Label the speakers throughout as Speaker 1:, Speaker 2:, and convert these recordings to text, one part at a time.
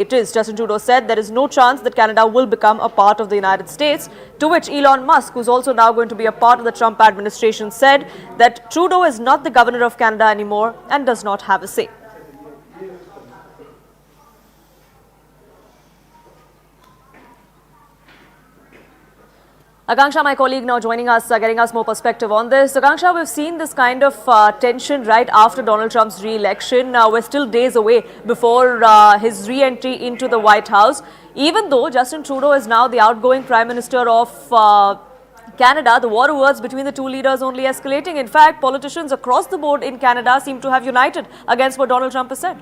Speaker 1: it is. Justin Trudeau said there is no chance that Canada will become a part of the United States, to which Elon Musk, who's also now going to be a part of the Trump administration, said that Trudeau is not the governor of Canada anymore and does not have a say. Akanksha, my colleague, now joining us, getting us more perspective on this. Akanksha, we've seen this kind of tension right after Donald Trump's re-election. We're still days away before his re-entry into the White House. Even though Justin Trudeau is now the outgoing Prime Minister of Canada, the war words between the two leaders only escalating. In fact, politicians across the board in Canada seem to have united against what Donald Trump has said.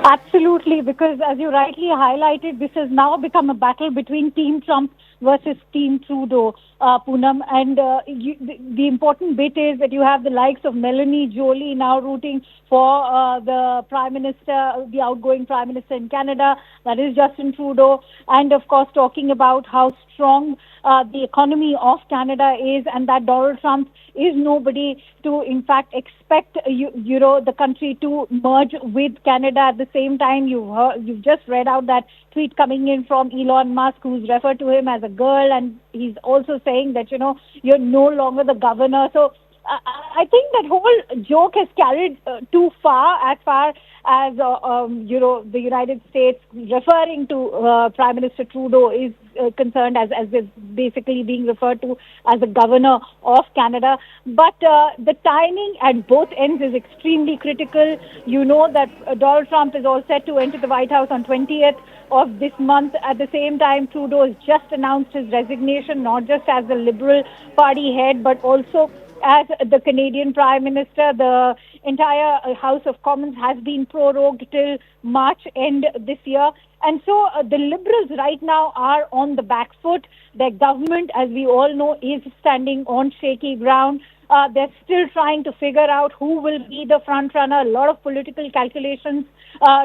Speaker 2: Absolutely, because as you rightly highlighted, this has now become a battle between Team Trump versus Team Trudeau, Poonam. And the important bit is that you have the likes of Melanie Joly now rooting for the Prime Minister, the outgoing Prime Minister in Canada, that is Justin Trudeau, and of course talking about how strong the economy of Canada is, and that Donald Trump is nobody to in fact expect the country to merge with Canada. At the same time, you've just read out that tweet coming in from Elon Musk, who's referred to him as a girl, and he's also saying that you're no longer the governor. So I think that whole joke has carried too far as the United States referring to Prime Minister Trudeau is concerned, as is basically being referred to as the governor of Canada. But the timing at both ends is extremely critical. You know that Donald Trump is all set to enter the White House on 20th of this month. At the same time, Trudeau has just announced his resignation, not just as the Liberal Party head, but also as the Canadian Prime Minister. The entire House of Commons has been prorogued till March end this year. And so the Liberals right now are on the back foot. Their government, as we all know, is standing on shaky ground. They're still trying to figure out who will be the front runner. A lot of political calculations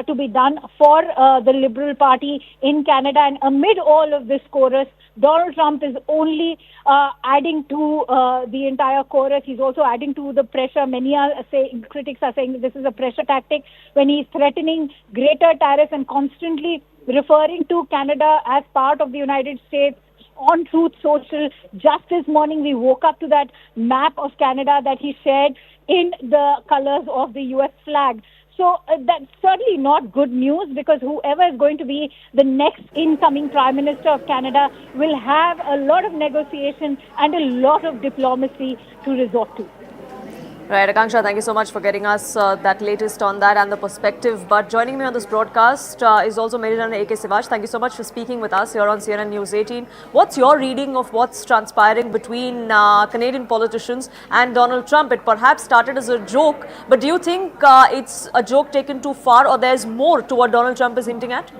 Speaker 2: to be done for the Liberal Party in Canada. And amid all of this chorus, Donald Trump is only adding to the entire chorus. He's also adding to the pressure. Many critics are saying that this is a pressure tactic when he's threatening greater tariffs and constantly referring to Canada as part of the United States on Truth Social. Just this morning, we woke up to that map of Canada that he shared in the colors of the U.S. flag. So that's certainly not good news, because whoever is going to be the next incoming Prime Minister of Canada will have a lot of negotiation and a lot of diplomacy to resort to.
Speaker 1: Right, Akanksha, thank you so much for getting us that latest on that and the perspective. But joining me on this broadcast is also Merijan A.K. Sivaj. Thank you so much for speaking with us here on CNN News 18. What's your reading of what's transpiring between Canadian politicians and Donald Trump? It perhaps started as a joke, but do you think it's a joke taken too far, or there's more to what Donald Trump is hinting at?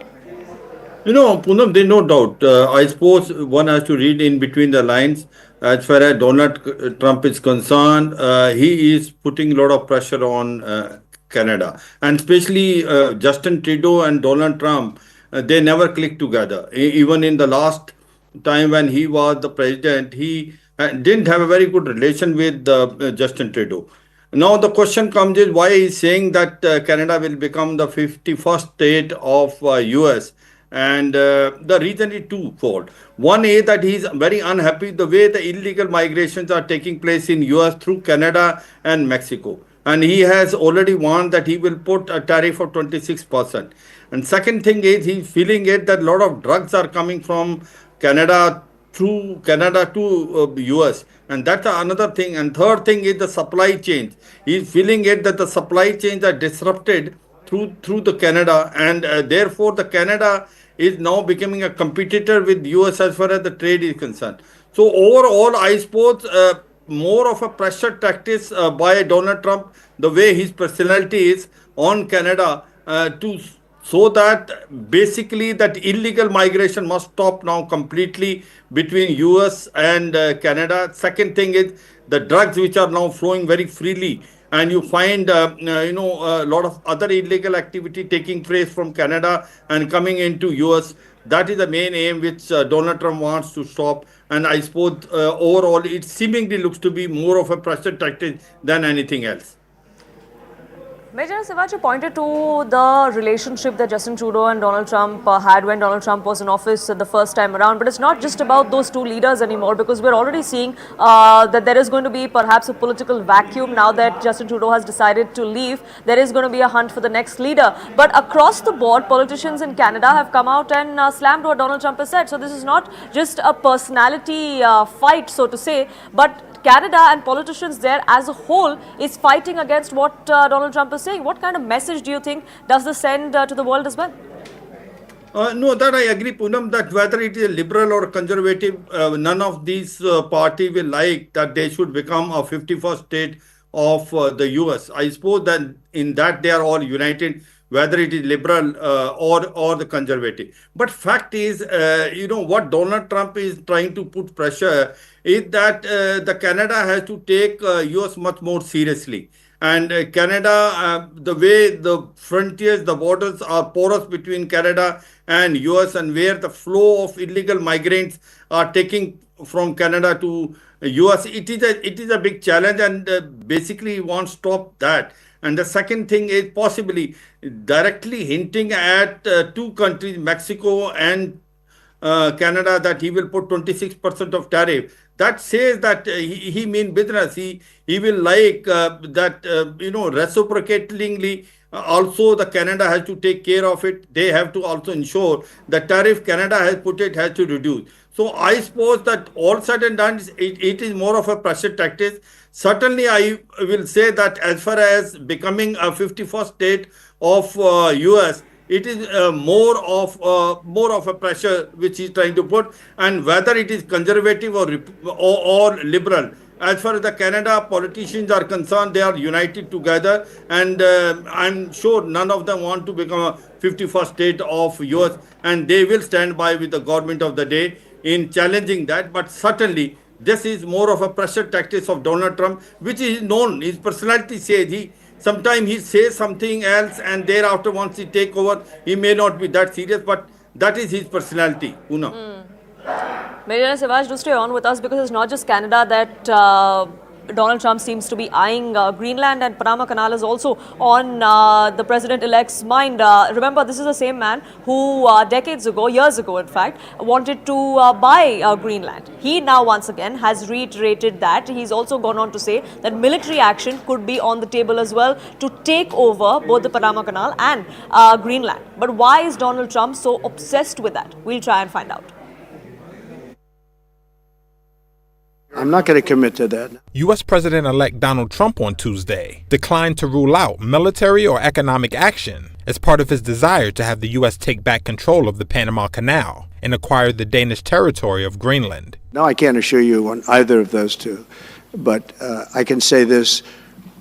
Speaker 3: Poonam, there's no doubt. I suppose one has to read in between the lines. As far as Donald Trump is concerned, he is putting a lot of pressure on Canada. And especially Justin Trudeau and Donald Trump, they never click together. Even in the last time when he was the president, he didn't have a very good relation with Justin Trudeau. Now the question comes is why he's saying that Canada will become the 51st state of US. And the reason is twofold. One is that he's very unhappy the way the illegal migrations are taking place in US through Canada and Mexico. And he has already warned that he will put a tariff of 26%. And second thing is he's feeling it that a lot of drugs are coming from Canada through Canada to US. And that's another thing. And third thing is the supply chains. He's feeling it that the supply chains are disrupted through the Canada, and therefore the Canada is now becoming a competitor with US as far as the trade is concerned. So overall, I suppose more of a pressure tactics by Donald Trump, the way his personality is on Canada, so that basically that illegal migration must stop now completely between US and Canada. Second thing is the drugs which are now flowing very freely. And you find, a lot of other illegal activity taking place from Canada and coming into US. That is the main aim which Donald Trump wants to stop. And I suppose overall, it seemingly looks to be more of a pressure tactic than anything else.
Speaker 1: Major Sivaji pointed to the relationship that Justin Trudeau and Donald Trump had when Donald Trump was in office the first time around. But it's not just about those two leaders anymore, because we're already seeing that there is going to be perhaps a political vacuum now that Justin Trudeau has decided to leave. There is going to be a hunt for the next leader. But across the board, politicians in Canada have come out and slammed what Donald Trump has said. So this is not just a personality fight, so to say, but Canada and politicians there as a whole is fighting against what Donald Trump is saying. What kind of message do you think does this send to the world as well?
Speaker 3: No, that I agree, Poonam, that whether it is a liberal or conservative, none of these party will like that they should become a 51st state of the US. I suppose that in that they are all united, whether it is liberal or the conservative. But fact is, what Donald Trump is trying to put pressure is that the Canada has to take US much more seriously. And Canada, the way the frontiers, the borders are porous between Canada and US, and where the flow of illegal migrants are taking from Canada to US, it is a big challenge, and basically wants to stop that. And the second thing is possibly directly hinting at two countries, Mexico and Canada, that he will put 26% of tariff. That says that he mean business. He will like that, reciprocatingly. Also, the Canada has to take care of it. They have to also ensure the tariff Canada has put it has to reduce. So I suppose that all said and done, it is more of a pressure tactic. Certainly, I will say that as far as becoming a 51st state of US, it is more of a pressure which he's trying to put, and whether it is conservative or liberal. As far as the Canada politicians are concerned, they are united together, and I'm sure none of them want to become a 51st state of US, and they will stand by with the government of the day in challenging that. But certainly, this is more of a pressure tactics of Donald Trump, which is known. His personality says sometimes he says something else, and thereafter once he take over, he may not be that serious, but that is his personality.
Speaker 1: Major Sivaj, do stay on with us, because it's not just Canada that Donald Trump seems to be eyeing. Greenland and Panama Canal is also on the president-elect's mind. Remember, this is the same man who years ago in fact, wanted to buy Greenland. He now once again has reiterated that. He's also gone on to say that military action could be on the table as well to take over both the Panama Canal and Greenland. But why is Donald Trump so obsessed with that? We'll try and find out.
Speaker 4: I'm not going to commit to that.
Speaker 5: U.S. President-elect Donald Trump on Tuesday declined to rule out military or economic action as part of his desire to have the U.S. take back control of the Panama Canal and acquire the Danish territory of Greenland.
Speaker 4: No, I can't assure you on either of those two. But I can say this,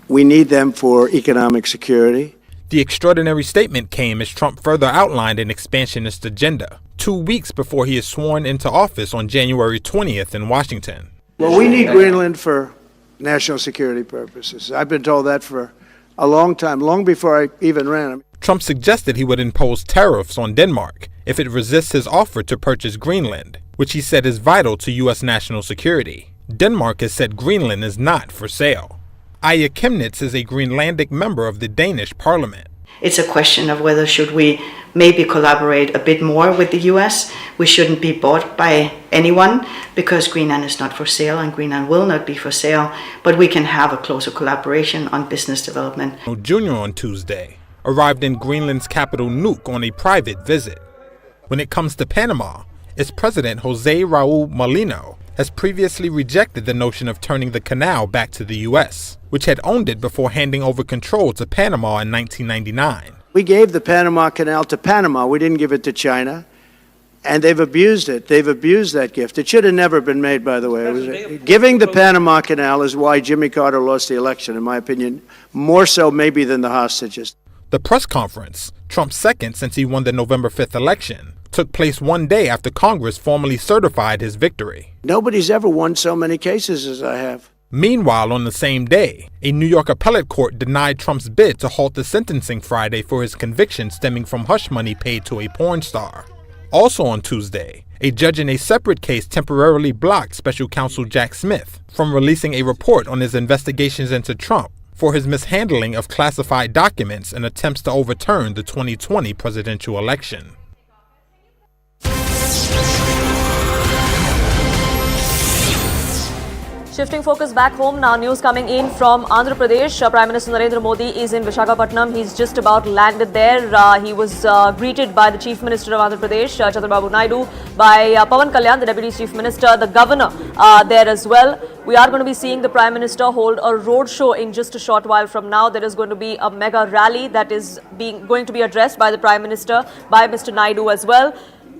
Speaker 4: we need them for economic security.
Speaker 5: The extraordinary statement came as Trump further outlined an expansionist agenda 2 weeks before he is sworn into office on January 20th in Washington.
Speaker 4: Well, we need Greenland for national security purposes. I've been told that for a long time, long before I even ran.
Speaker 5: Trump suggested he would impose tariffs on Denmark if it resists his offer to purchase Greenland, which he said is vital to U.S. national security. Denmark has said Greenland is not for sale. Aya Chemnitz is a Greenlandic member of the Danish parliament.
Speaker 6: It's a question of whether should we maybe collaborate a bit more with the US. We shouldn't be bought by anyone because Greenland is not for sale and Greenland will not be for sale, but we can have a closer collaboration on business development.
Speaker 5: Jr. on Tuesday arrived in Greenland's capital Nuuk on a private visit. When it comes to Panama, its president Jose Raul Molino has previously rejected the notion of turning the canal back to the U.S., which had owned it before handing over control to Panama in 1999.
Speaker 4: We gave the Panama Canal to Panama. We didn't give it to China. And they've abused it. They've abused that gift. It should have never been made, by the way. Giving the Panama Canal is why Jimmy Carter lost the election, in my opinion, more so maybe than the hostages.
Speaker 5: The press conference, Trump's second since he won the November 5th election, took place one day after Congress formally certified his victory.
Speaker 4: Nobody's ever won so many cases as I have.
Speaker 5: Meanwhile, on the same day, a New York appellate court denied Trump's bid to halt the sentencing Friday for his conviction stemming from hush money paid to a porn star. Also on Tuesday, a judge in a separate case temporarily blocked special counsel Jack Smith from releasing a report on his investigations into Trump for his mishandling of classified documents and attempts to overturn the 2020 presidential election.
Speaker 1: Shifting focus back home now, news coming in from Andhra Pradesh. Prime Minister Narendra Modi is in Visakhapatnam. He's just about landed there. He was greeted by the Chief Minister of Andhra Pradesh, Chandrababu Naidu, by Pawan Kalyan, the Deputy Chief Minister, the Governor there as well. We are going to be seeing the Prime Minister hold a roadshow in just a short while from now. There is going to be a mega rally that is going to be addressed by the Prime Minister, by Mr. Naidu as well.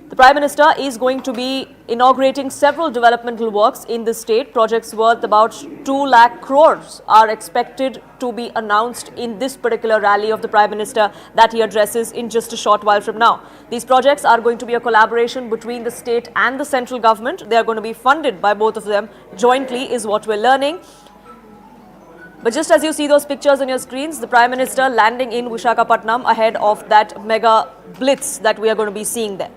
Speaker 1: The Prime Minister is going to be inaugurating several developmental works in the state. Projects worth about 2 lakh crores are expected to be announced in this particular rally of the Prime Minister that he addresses in just a short while from now. These projects are going to be a collaboration between the state and the central government. They are going to be funded by both of them jointly, is what we're learning. But just as you see those pictures on your screens, the Prime Minister landing in Visakhapatnam ahead of that mega blitz that we are going to be seeing there.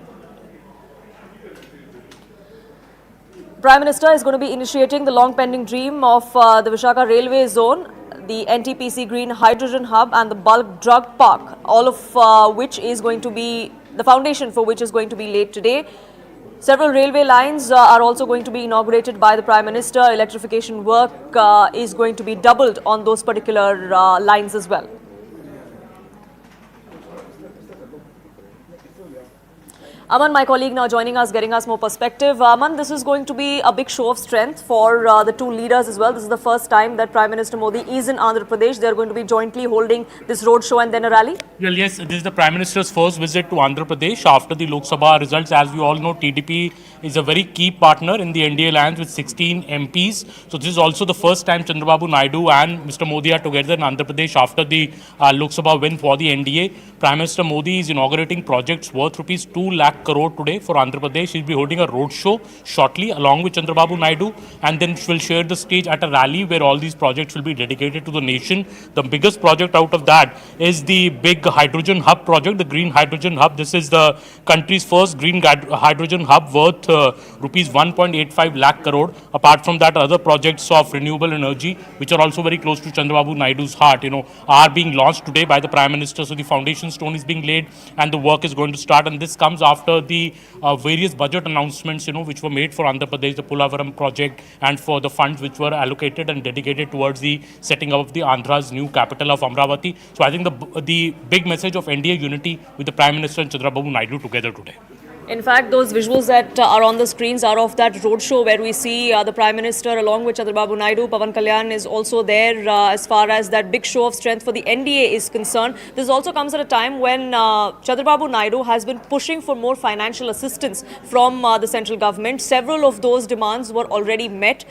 Speaker 1: Prime Minister is going to be initiating the long-pending dream of the Visakhapatnam Railway Zone, the NTPC Green Hydrogen Hub and the Bulk Drug Park, all of which is going to be, the foundation for which is going to be laid today. Several railway lines are also going to be inaugurated by the Prime Minister. Electrification work is going to be doubled on those particular lines as well. Aman, my colleague, now joining us, getting us more perspective. Aman, this is going to be a big show of strength for the two leaders as well. This is the first time that Prime Minister Modi is in Andhra Pradesh. They are going to be jointly holding this roadshow and then a rally.
Speaker 7: Well, yes, this is the Prime Minister's first visit to Andhra Pradesh after the Lok Sabha results. As we all know, TDP is a very key partner in the NDA alliance with 16 MPs. So this is also the first time Chandrababu Naidu and Mr. Modi are together in Andhra Pradesh after the Lok Sabha win for the NDA. Prime Minister Modi is inaugurating projects worth rupees 2 lakh crore today for Andhra Pradesh. He'll be holding a roadshow shortly along with Chandrababu Naidu, and then will share the stage at a rally where all these projects will be dedicated to the nation. The biggest project out of that is the big hydrogen hub project, the green hydrogen hub. This is the country's first green hydrogen hub worth rupees 1.85 lakh crore. Apart from that, other projects of renewable energy, which are also very close to Chandrababu Naidu's heart, are being launched today by the Prime Minister. So the foundation stone is being laid and the work is going to start. And this comes after the various budget announcements, which were made for Andhra Pradesh, the Pulavaram project, and for the funds which were allocated and dedicated towards the setting up of the Andhra's new capital of Amravati. So I think the big message of NDA unity with the Prime Minister and Chandrababu Naidu together today.
Speaker 1: In fact, those visuals that are on the screens are of that roadshow where we see the Prime Minister along with Chandrababu Naidu. Pawan Kalyan is also there as far as that big show of strength for the NDA is concerned. This also comes at a time when Chandrababu Naidu has been pushing for more financial assistance from the central government. Several of those demands were already met.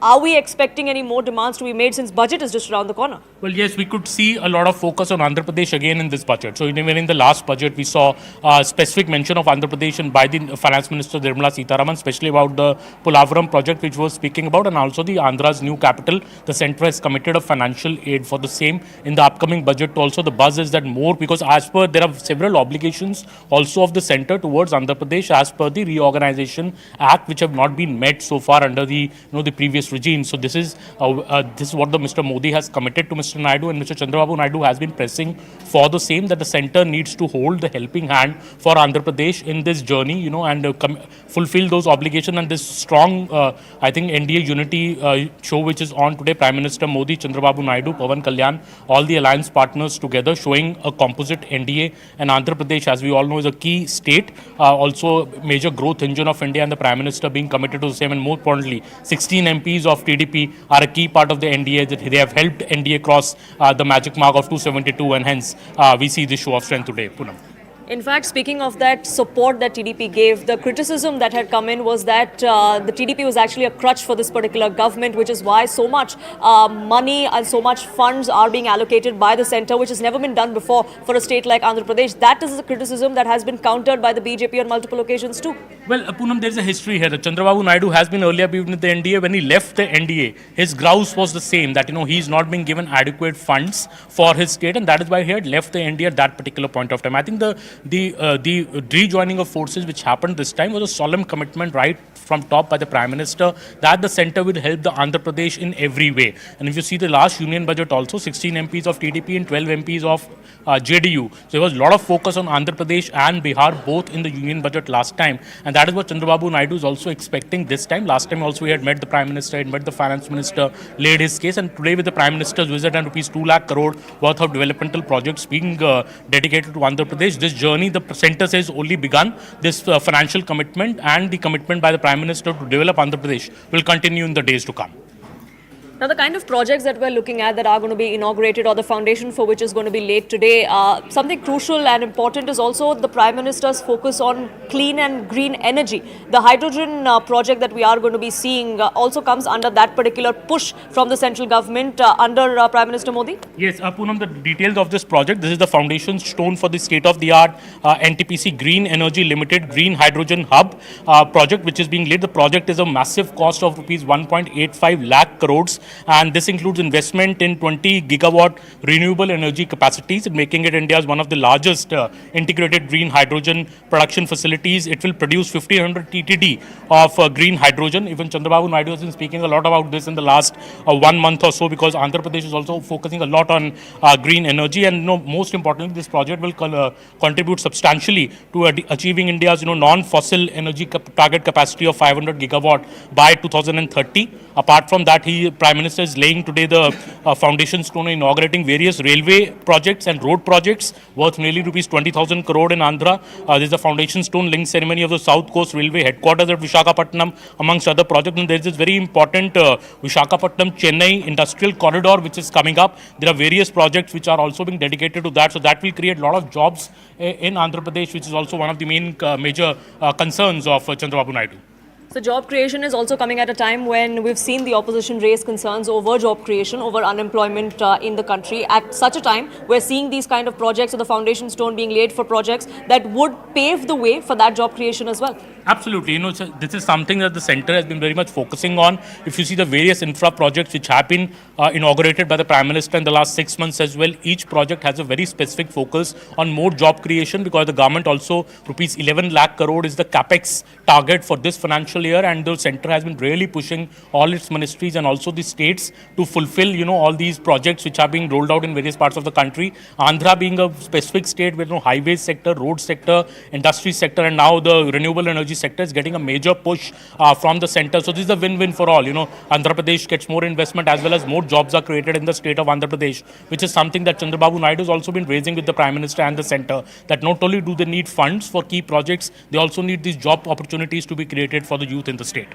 Speaker 1: Are we expecting any more demands to be made since budget is just around the corner?
Speaker 7: Well, yes, we could see a lot of focus on Andhra Pradesh again in this budget. So even in the last budget, we saw specific mention of Andhra Pradesh and by the Finance Minister Nirmala Sitharaman, especially about the Pulavaram project, which was speaking about, and also the Andhra's new capital. The centre has committed a financial aid for the same in the upcoming budget. Also, the buzz is that more, because as per there are several obligations also of the centre towards Andhra Pradesh as per the Reorganization Act, which have not been met so far under the the previous regime. So this is what the Mr. Modi has committed to Mr. Naidu, and Mr. Chandrababu Naidu has been pressing for the same, that the centre needs to hold the helping hand for Andhra Pradesh in this journey, and fulfill those obligations. And this strong, I think, NDA unity show which is on today, Prime Minister Modi, Chandrababu Naidu, Pawan Kalyan, all the alliance partners together, showing a composite NDA. And Andhra Pradesh, as we all know, is a key state, also major growth engine of India, and the Prime Minister being committed to the same. And more importantly, 16 MPs of TDP are a key part of the NDA, that they have helped NDA cross the magic mark of 272, and hence we see this show of strength today. Poonam.
Speaker 1: In fact, speaking of that support that TDP gave, the criticism that had come in was that the TDP was actually a crutch for this particular government, which is why so much money and so much funds are being allocated by the centre, which has never been done before for a state like Andhra Pradesh. That is a criticism that has been countered by the BJP on multiple occasions too.
Speaker 7: Well, Poonam, there is a history here. Chandrababu Naidu has been earlier with the NDA. When he left the NDA, his grouse was the same, that he's not being given adequate funds for his state, and that is why he had left the NDA at that particular point of time. I think the the rejoining of forces which happened this time was a solemn commitment right from top by the Prime Minister that the centre will help the Andhra Pradesh in every way. And if you see the last union budget also, 16 MPs of TDP and 12 MPs of JDU. So there was a lot of focus on Andhra Pradesh and Bihar both in the union budget last time. And that is what Chandrababu Naidu is also expecting this time. Last time also he had met the Prime Minister, he had met the Finance Minister, laid his case. And today with the Prime Minister's visit and rupees 2 lakh crore worth of developmental projects being dedicated to Andhra Pradesh, this journey the centre says only begun. This financial commitment and the commitment by the Prime Minister to develop Andhra Pradesh will continue in the days to come.
Speaker 1: Now, the kind of projects that we're looking at that are going to be inaugurated or the foundation for which is going to be laid today, something crucial and important is also the Prime Minister's focus on clean and green energy. The hydrogen project that we are going to be seeing also comes under that particular push from the central government under Prime Minister Modi?
Speaker 7: Yes, Poonam, the details of this project, this is the foundation stone for the state-of-the-art NTPC Green Energy Limited Green Hydrogen Hub project which is being laid. The project is a massive cost of rupees 1.85 lakh crores. And this includes investment in 20 gigawatt renewable energy capacities, making it India's one of the largest integrated green hydrogen production facilities. It will produce 1500 TTD of green hydrogen. Even Chandrababu Naidu has been speaking a lot about this in the last 1 month or so, because Andhra Pradesh is also focusing a lot on green energy. And most importantly, this project will contribute substantially to achieving India's non-fossil energy target capacity of 500 gigawatt by 2030. Apart from that, Prime Minister is laying today the foundation stone, inaugurating various railway projects and road projects worth nearly rupees 20,000 crore in Andhra. There is the foundation stone link ceremony of the South Coast Railway headquarters at Visakhapatnam, amongst other projects. And there is this very important Visakhapatnam-Chennai industrial corridor which is coming up. There are various projects which are also being dedicated to that. So that will create a lot of jobs in Andhra Pradesh, which is also one of the main major concerns of Chandrababu Naidu.
Speaker 1: So job creation is also coming at a time when we've seen the opposition raise concerns over job creation, over unemployment in the country. At such a time, we're seeing these kind of projects or the foundation stone being laid for projects that would pave the way for that job creation as well.
Speaker 7: Absolutely. This is something that the centre has been very much focusing on. If you see the various infra projects which have been inaugurated by the Prime Minister in the last 6 months as well, each project has a very specific focus on more job creation, because the government also, rupees 11 lakh crore is the capex target for this financial year, and the centre has been really pushing all its ministries and also the states to fulfill all these projects which are being rolled out in various parts of the country. Andhra being a specific state with highways sector, road sector, industry sector, and now the renewable energy sector is getting a major push from the centre. So this is a win-win for all. Andhra Pradesh gets more investment as well as more jobs are created in the state of Andhra Pradesh, which is something that Chandrababu Naidu has also been raising with the Prime Minister and the centre, that not only do they need funds for key projects, they also need these job opportunities to be created for the youth in the state.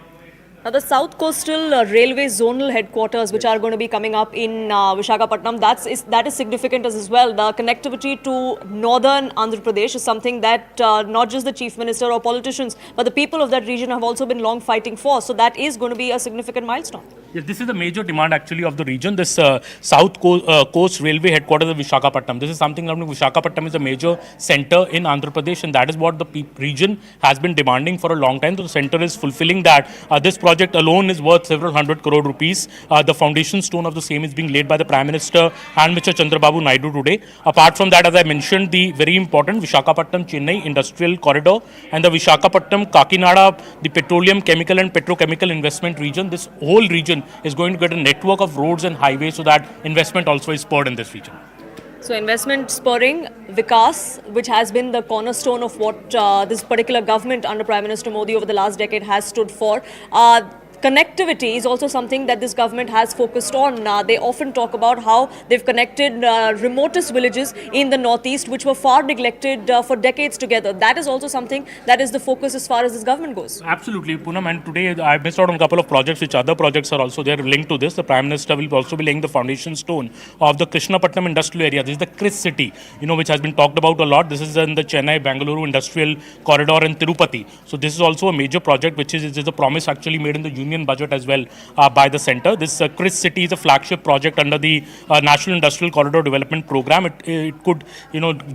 Speaker 1: Now, the South Coastal Railway Zonal Headquarters, which are going to be coming up in Visakhapatnam, that is significant as well. The connectivity to northern Andhra Pradesh is something that not just the Chief Minister or politicians, but the people of that region have also been long fighting for. So that is going to be a significant milestone.
Speaker 7: Yes, this is a major demand actually of the region, this South Coast Railway Headquarters of Visakhapatnam. This is something that Visakhapatnam is a major centre in Andhra Pradesh, and that is what the region has been demanding for a long time. So the centre is fulfilling that. This project alone is worth several hundred crore rupees. The foundation stone of the same is being laid by the Prime Minister and Mr. Chandrababu Naidu today. Apart from that, as I mentioned, the very important Visakhapatnam-Chennai industrial corridor and the Visakhapatnam-Kakinada, the petroleum, chemical and petrochemical investment region. This whole region is going to get a network of roads and highways, so that investment also is spurred in this region.
Speaker 1: So investment spurring, Vikas, which has been the cornerstone of what this particular government under Prime Minister Modi over the last decade has stood for. Connectivity is also something that this government has focused on. They often talk about how they've connected remotest villages in the northeast, which were far neglected for decades together. That is also something that is the focus as far as this government goes.
Speaker 7: Absolutely, Poonam. And today I missed out on a couple of projects, which other projects are also there linked to this. The Prime Minister will also be laying the foundation stone of the Krishnapatnam industrial area. This is the Chris City, which has been talked about a lot. This is in the Chennai, Bengaluru industrial corridor in Tirupati. So this is also a major project, which is a promise actually made in the Union union budget as well by the centre. This Chris City is a flagship project under the National Industrial Corridor Development Programme. It could,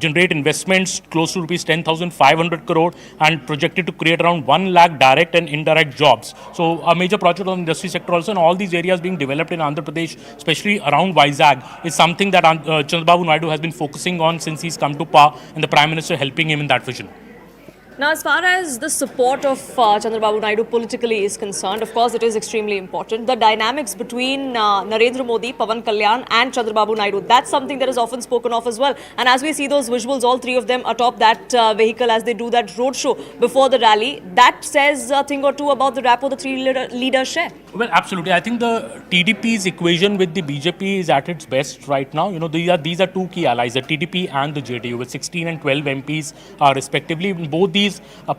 Speaker 7: generate investments close to rupees 10,500 crore and projected to create around 1 lakh direct and indirect jobs. So a major project on the industry sector also, and all these areas being developed in Andhra Pradesh, especially around Vizag, is something that Chandrababu Naidu has been focusing on since he's come to power, and the Prime Minister helping him in that vision.
Speaker 1: Now, as far as the support of Chandrababu Naidu politically is concerned, of course, it is extremely important. The dynamics between Narendra Modi, Pawan Kalyan and Chandrababu Naidu, that's something that is often spoken of as well. And as we see those visuals, all three of them atop that vehicle as they do that roadshow before the rally, that says a thing or two about the rapport the three leaders share.
Speaker 7: Well, absolutely. I think the TDP's equation with the BJP is at its best right now. These are two key allies, the TDP and the JDU, with 16 and 12 MPs respectively. In both these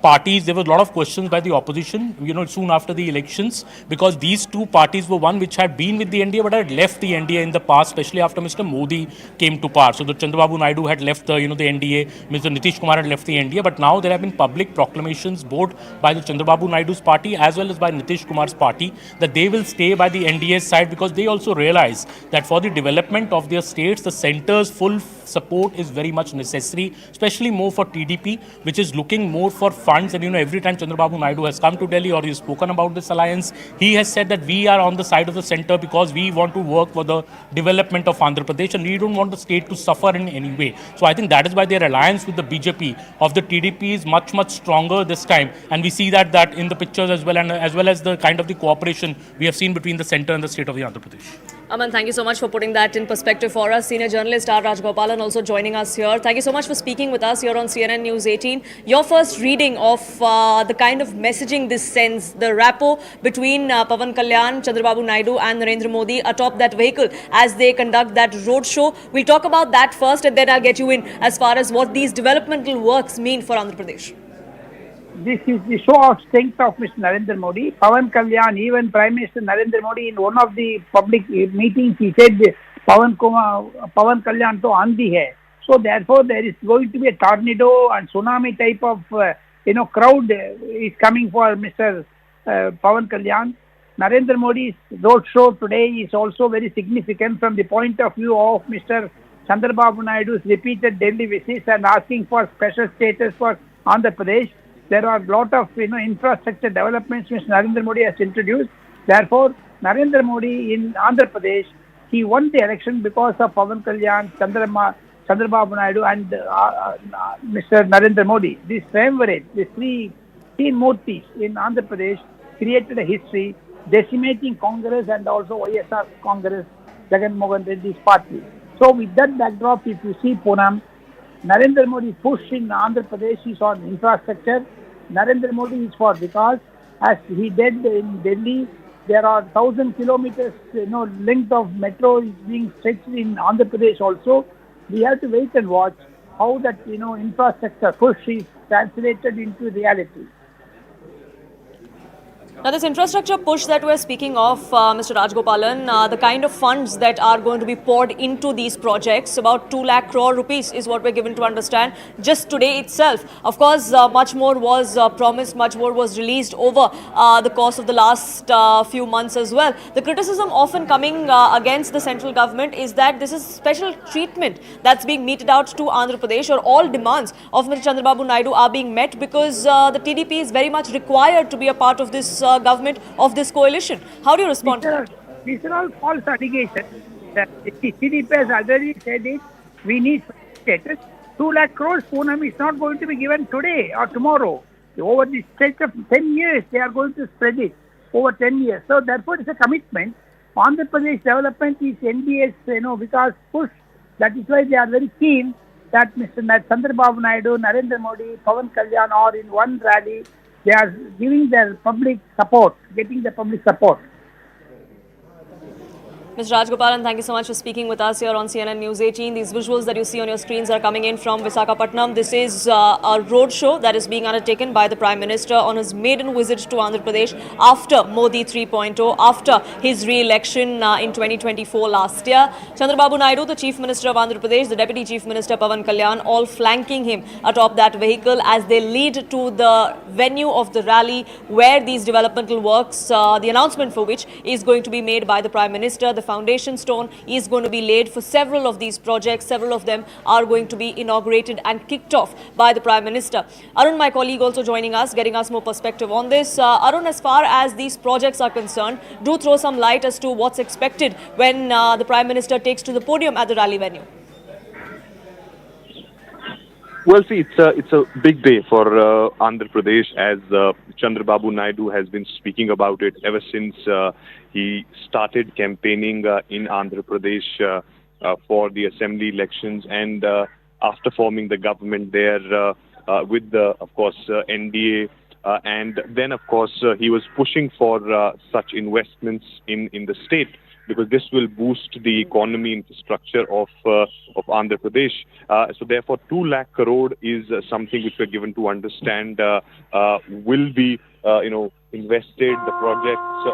Speaker 7: parties, there was a lot of questions by the opposition, soon after the elections, because these two parties were one which had been with the NDA but had left the NDA in the past, especially after Mr. Modi came to power. So the Chandrababu Naidu had left the NDA, Mr. Nitish Kumar had left the NDA, but now there have been public proclamations both by the Chandrababu Naidu's party as well as by Nitish Kumar's party that they will stay by the NDA's side, because they also realize that for the development of their states, the centre's full support is very much necessary, especially more for TDP, which is looking more for funds. And every time Chandrababu Naidu has come to Delhi or he's spoken about this alliance, he has said that we are on the side of the centre because we want to work for the development of Andhra Pradesh and we don't want the state to suffer in any way. So I think that is why their alliance with the BJP of the TDP is much, much stronger this time. And we see that in the pictures as well, and as well as the kind of the cooperation we have seen between the centre and the state of the Andhra Pradesh.
Speaker 1: Aman, thank you so much for putting that in perspective for us. Senior journalist R. Rajgopalan also joining us here. Thank you so much for speaking with us here on CNN News 18. Your first reading of the kind of messaging this sends, the rapport between Pawan Kalyan, Chandrababu Naidu and Narendra Modi atop that vehicle as they conduct that roadshow. We'll talk about that first and then I'll get you in as far as what these developmental works mean for Andhra Pradesh.
Speaker 8: This is the show of strength of Mr. Narendra Modi. Pawan Kalyan, even Prime Minister Narendra Modi, in one of the public meetings, he said, Pawan Kalyan to Andhi hai. So therefore, there is going to be a tornado and tsunami type of, crowd is coming for Mr. Pawan Kalyan. Narendra Modi's roadshow today is also very significant from the point of view of Mr. Chandrababu Naidu's repeated Delhi visits and asking for special status for Andhra Pradesh. There are a lot of infrastructure developments which Narendra Modi has introduced. Therefore, Narendra Modi in Andhra Pradesh, he won the election because of Pawan Kalyan, Chandrababu Naidu and Mr. Narendra Modi. This triumvirate, these three Murtis in Andhra Pradesh created a history decimating Congress and also ISRO Congress, Jagan Mohan Reddy's party. So with that backdrop, if you see Poonam, Narendra Modi push in Andhra Pradesh is on infrastructure. Narendra Modi is for because, as he did in Delhi, there are 1,000 kilometers, length of metro is being stretched in Andhra Pradesh also. We have to wait and watch how that, infrastructure push is translated into reality.
Speaker 1: Now, this infrastructure push that we're speaking of, Mr. Rajgopalan, the kind of funds that are going to be poured into these projects, about 2 lakh crore rupees is what we're given to understand just today itself. Of course, much more was promised, much more was released over the course of the last few months as well. The criticism often coming against the central government is that this is special treatment that's being meted out to Andhra Pradesh, or all demands of Mr. Chandrababu Naidu are being met because the TDP is very much required to be a part of this government of this coalition. How do you respond to that?
Speaker 8: These are all false allegations. The CDP has already said it. We need status. 2 lakh crores, Poonam, is not going to be given today or tomorrow. Over the stretch of 10 years, they are going to spread it over 10 years. So therefore, it's a commitment. Andhra Pradesh development is NDA's, because push. That is why they are very keen that Mr. Chandrababu Naidu, Narendra Modi, Pawan Kalyan are in one rally. They are giving their public support, getting the public support.
Speaker 1: Ms. Rajgopalan, thank you so much for speaking with us here on CNN News 18. These visuals that you see on your screens are coming in from Visakhapatnam. This is a roadshow that is being undertaken by the Prime Minister on his maiden visit to Andhra Pradesh after Modi 3.0, after his re-election in 2024 last year. Chandrababu Naidu, the Chief Minister of Andhra Pradesh, the Deputy Chief Minister Pawan Kalyan, all flanking him atop that vehicle as they lead to the venue of the rally where these developmental works, the announcement for which is going to be made by the Prime Minister. The foundation stone is going to be laid for several of these projects. Several of them are going to be inaugurated and kicked off by the Prime Minister. Arun, my colleague, also joining us, getting us more perspective on this. Arun, as far as these projects are concerned, do throw some light as to what's expected when the Prime Minister takes to the podium at the rally venue.
Speaker 9: Well, see, it's a big day for Andhra Pradesh, as Chandrababu Naidu has been speaking about it ever since he started campaigning in Andhra Pradesh for the assembly elections, and after forming the government there with the, of course, NDA, and then, of course, he was pushing for such investments in the state, because this will boost the economy infrastructure of Andhra Pradesh. So therefore, 2 lakh crore is something which we're given to understand will be, invested. The projects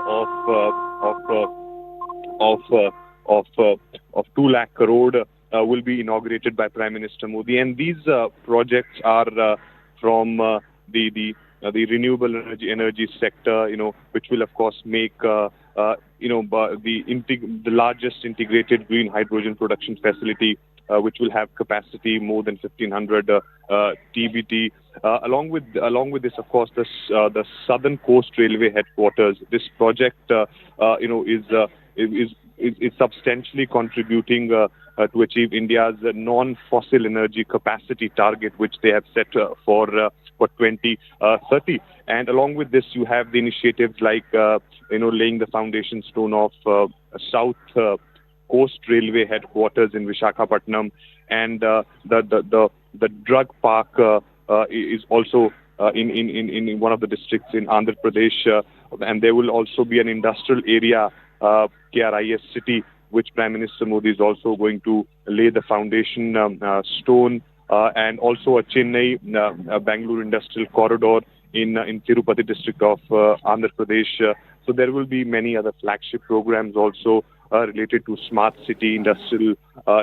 Speaker 9: of 2 lakh crore will be inaugurated by Prime Minister Modi, and these projects are from the renewable energy sector, which will of course make the largest integrated green hydrogen production facility, which will have capacity more than 1,500 TBT. Along with this, of course, the Southern Coast Railway headquarters. This project, is substantially contributing to achieve India's non-fossil energy capacity target, which they have set for 2030. And along with this, you have the initiatives like laying the foundation stone of South Coast Railway headquarters in Visakhapatnam, and the drug park is also in one of the districts in Andhra Pradesh, and there will also be an industrial area, KRIS City, which Prime Minister Modi is also going to lay the foundation stone, and also a Chennai Bengaluru industrial corridor in Tirupati district of Andhra Pradesh. So there will be many other flagship programs also related to smart city, industrial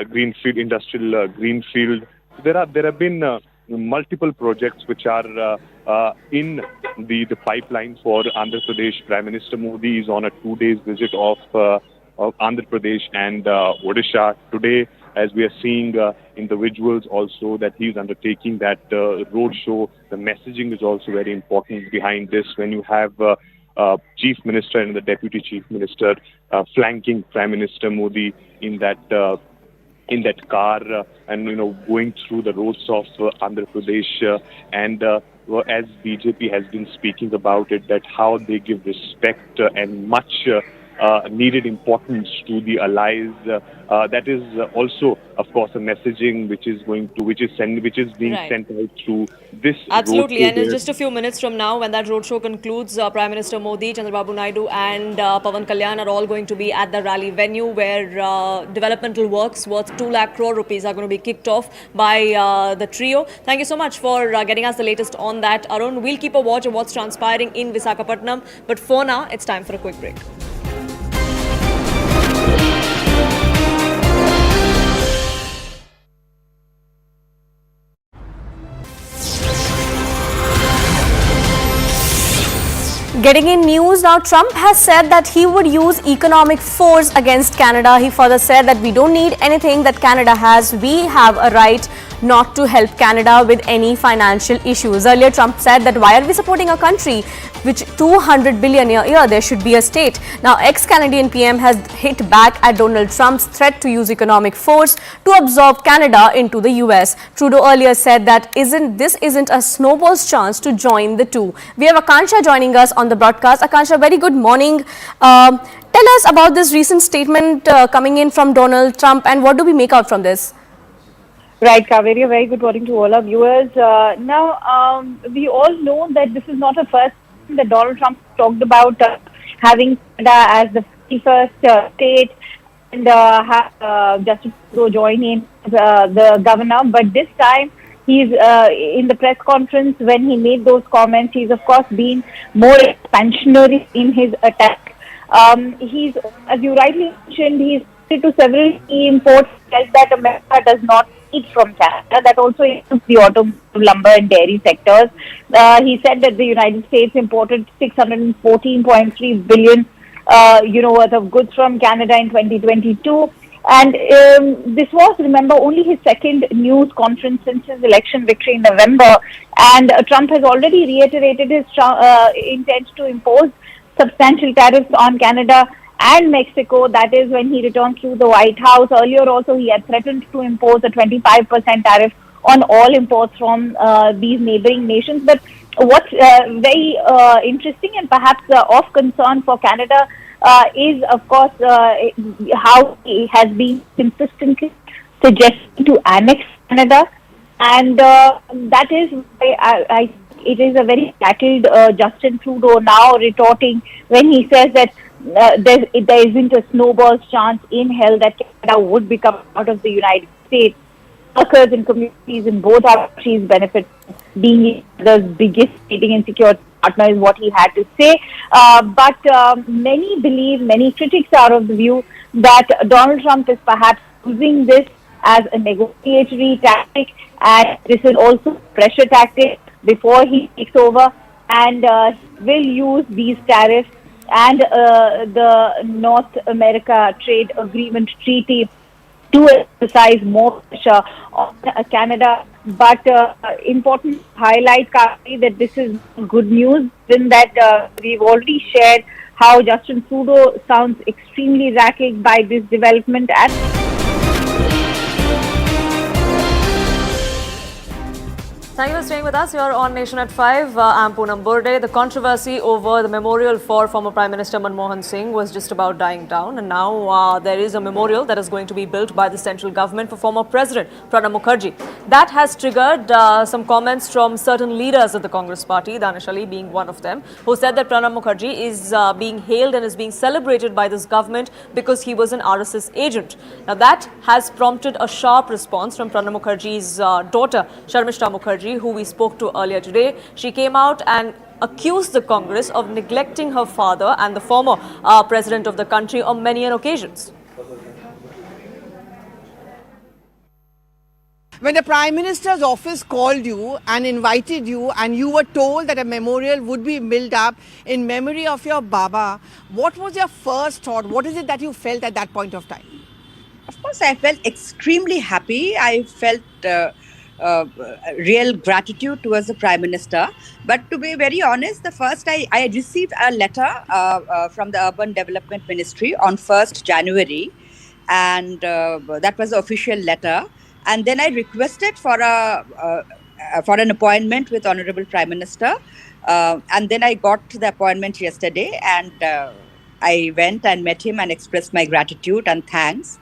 Speaker 9: greenfield. There have been multiple projects which are in the pipeline for Andhra Pradesh. Prime Minister Modi is on a 2-day visit of Andhra Pradesh and Odisha today, as we are seeing in the visuals also, that he is undertaking that road show. The messaging is also very important behind this, when you have Chief Minister and the Deputy Chief Minister flanking Prime Minister Modi in that car, and going through the roads of Andhra Pradesh, and as BJP has been speaking about it, that how they give respect and much needed importance to the allies. That is also, of course, a messaging which is being sent out through this.
Speaker 1: Absolutely, and in just a few minutes from now, when that roadshow concludes, Prime Minister Modi, Chandrababu Naidu, and Pawan Kalyan are all going to be at the rally venue, where developmental works worth 2 lakh crore rupees are going to be kicked off by the trio. Thank you so much for getting us the latest on that, Arun. We'll keep a watch of what's transpiring in Visakhapatnam, but for now, it's time for a quick break. Getting in news now, Trump has said that he would use economic force against Canada. He further said that we don't need anything that Canada has. We have a right not to help Canada with any financial issues. Earlier, Trump said that why are we supporting a country which $200 billion a year, there should be a state. Now, ex-Canadian PM has hit back at Donald Trump's threat to use economic force to absorb Canada into the US. Trudeau earlier said that this isn't a snowball's chance to join the two. We have Akansha joining us on the broadcast. Akansha, very good morning. Tell us about this recent statement coming in from Donald Trump, and what do we make out from this?
Speaker 2: Right, Kaveri, a very good morning to all our viewers. Now, we all know that this is not a first thing that Donald Trump talked about having Canada as the 51st state and have Justin Trudeau join in the governor. But this time, he's in the press conference when he made those comments. He's of course been more expansionary in his attack. He's, as you rightly mentioned, he's to several key imports that America does not need from Canada. That also includes the automotive, lumber and dairy sectors. He said that the United States imported 614.3 billion worth of goods from Canada in 2022. And this was, remember, only his second news conference since his election victory in November. And Trump has already reiterated his intent to impose substantial tariffs on Canada and Mexico. That is when he returned to the White House. Earlier also, he had threatened to impose a 25% tariff on all imports from these neighboring nations. But what's very interesting and perhaps of concern for Canada is, of course, how he has been consistently suggesting to annex Canada. And that is why it is a very tackled Justin Trudeau now retorting when he says that there isn't a snowball's chance in hell that Canada would become part of the United States. Workers and communities in both our countries benefit being the biggest trading and security partner is what he had to say. But many critics are of the view that Donald Trump is perhaps using this as a negotiatory tactic, and this is also a pressure tactic before he takes over, and will use these tariffs and the North America Trade Agreement Treaty to exercise more pressure on Canada. But important to highlight, Kaveri, that this is good news, in that we've already shared how Justin Trudeau sounds extremely racking by this development. And
Speaker 1: thank you for staying with us. You're on Nation at 5. I'm Poonam Burde. The controversy over the memorial for former Prime Minister Manmohan Singh was just about dying down. And now there is a memorial that is going to be built by the central government for former President Pranab Mukherjee. That has triggered some comments from certain leaders of the Congress party, Danish Ali being one of them, who said that Pranab Mukherjee is being hailed and is being celebrated by this government because he was an RSS agent. Now that has prompted a sharp response from Pranab Mukherjee's daughter, Sharmishta Mukherjee, who we spoke to earlier today. She came out and accused the Congress of neglecting her father and the former president of the country on many occasions.
Speaker 10: When the Prime Minister's office called you and invited you and you were told that a memorial would be built up in memory of your Baba, what was your first thought? What is it that you felt at that point of time?
Speaker 11: Of course, I felt extremely happy. I felt real gratitude towards the Prime Minister. But to be very honest, the first I received a letter from the Urban Development Ministry on 1st January, and that was the official letter. And then I requested for an appointment with Honorable Prime Minister, and then I got the appointment yesterday, and I went and met him and expressed my gratitude and thanks.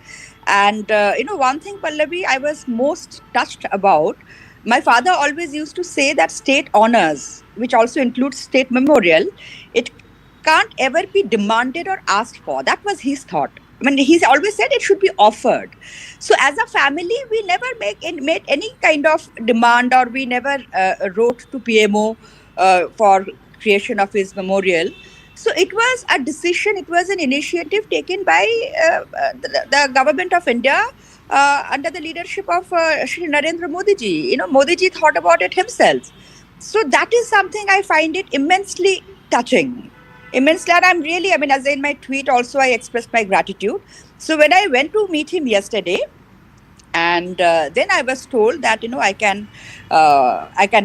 Speaker 11: And, one thing, Pallavi, I was most touched about, my father always used to say that state honors, which also includes state memorial, it can't ever be demanded or asked for. That was his thought. I mean, he's always said it should be offered. So as a family, we never made any kind of demand, or we never wrote to PMO for creation of his memorial. So it was a decision, it was an initiative taken by the government of India under the leadership of Shri Narendra Modi ji. Modi ji thought about it himself. So that is something I find it immensely touching. Immensely, and I'm really, as in my tweet also, I expressed my gratitude. So when I went to meet him yesterday, and then I was told that, I can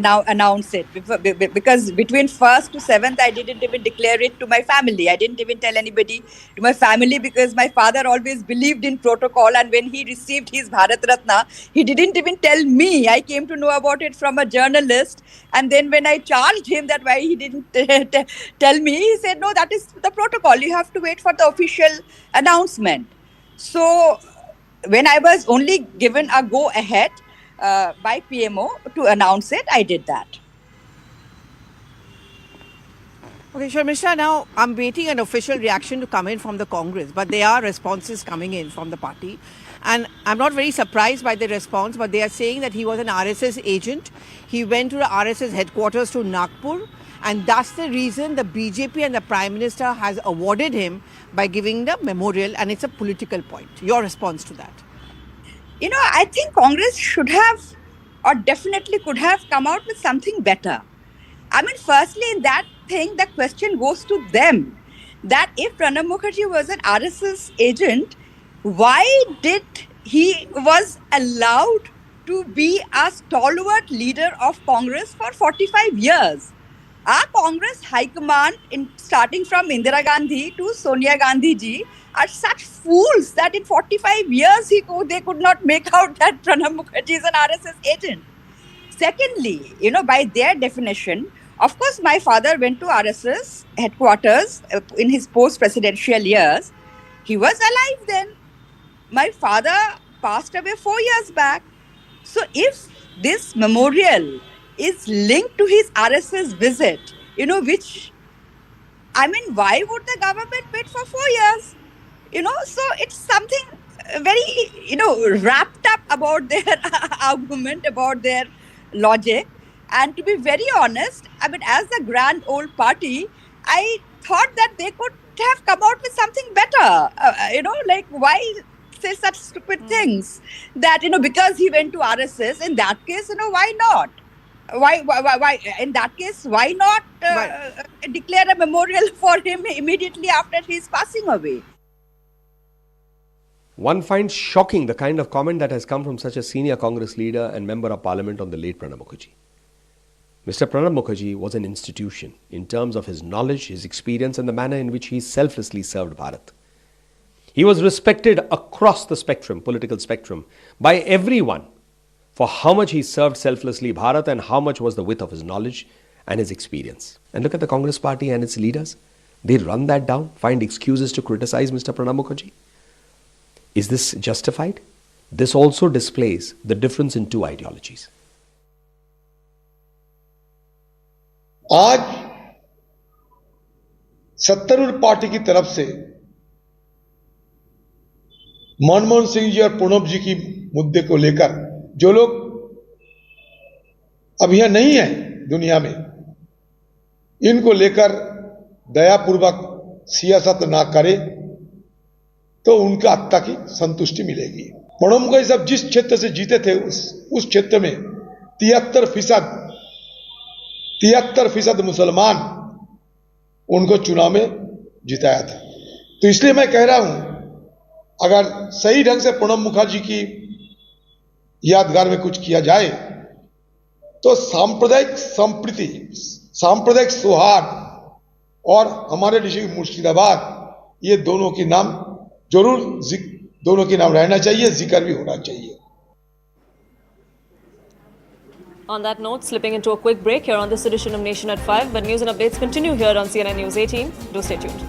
Speaker 11: now announce it, because between 1st to 7th, I didn't even declare it to my family. I didn't even tell anybody to my family, because my father always believed in protocol. And when he received his Bharat Ratna, he didn't even tell me. I came to know about it from a journalist. And then when I charged him that why he didn't tell me, he said, no, that is the protocol. You have to wait for the official announcement. So when I was only given a go ahead by PMO to announce it, I did that.
Speaker 10: Okay, Sharmishra, now I'm waiting an official reaction to come in from the Congress, but there are responses coming in from the party. And I'm not very surprised by the response, but they are saying that he was an RSS agent. He went to the RSS headquarters to Nagpur, and that's the reason the BJP and the Prime Minister has awarded him by giving the memorial, and it's a political point. Your response to that?
Speaker 11: You know, I think Congress should have, or definitely could have, come out with something better. I mean, firstly, in that thing, the question goes to them, that if Pranab Mukherjee was an RSS agent, why did he was allowed to be a stalwart leader of Congress for 45 years? Our Congress High Command, starting from Indira Gandhi to Sonia Gandhi ji, are such fools that in 45 years they could not make out that Pranab Mukherjee is an RSS agent. Secondly, you know, by their definition, of course, my father went to RSS headquarters in his post-presidential years. He was alive then. My father passed away 4 years back. So if this memorial is linked to his RSS visit, you know, which, I mean, why would the government wait for 4 years? You know, so it's something very, you know, wrapped up about their argument, about their logic. And to be very honest, I mean, as a grand old party, I thought that they could have come out with something better. You know, like, why say such stupid things? That, you know, because he went to RSS, in that case, you know, why not? Why? In that case, why not declare a memorial for him immediately after his passing away?
Speaker 12: One finds shocking the kind of comment that has come from such a senior Congress leader and member of parliament on the late Pranab Mukherjee. Mr. Pranab Mukherjee was an institution in terms of his knowledge, his experience, and the manner in which he selflessly served Bharat. He was respected across the spectrum, political spectrum, by everyone for how much he served selflessly Bharat and how much was the width of his knowledge and his experience. And look at the Congress party and its leaders. They run that down, find excuses to criticize Mr. Pranab Mukherjee. Is this justified? This also displays the difference in two ideologies.
Speaker 13: आज सत्तारूढ़ party की तरफ से मनमोहन सिंह जी और प्रणब जी की मुद्दे को लेकर जो लोग अब यह नहीं है दुनिया में, इनको लेकर दयापूर्वक सियासत ना करे तो उनका आत्मा की संतुष्टि मिलेगी। प्रणब मुखर्जी साहब जिस क्षेत्र से जीते थे उस क्षेत्र में 73% मुसलमान उनको चुनाव में जिताया था। तो इसलिए मैं कह रहा हूं, अगर सही ढंग से प्रणब मुखर्जी की यादगार में कुछ किया जाए तो सांप्रदायिक संप्रीति, सांप्रदायिक सौहार्द और हमारे डिस्ट्रिक्ट मुर्शिदाबाद, ये दोनों के नाम जरूर रहना चाहिए, जिक्र भी होना चाहिए।
Speaker 1: On that note, slipping into a quick break here on this edition of Nation at 5, but news and updates continue here on CNN News 18. Do stay tuned.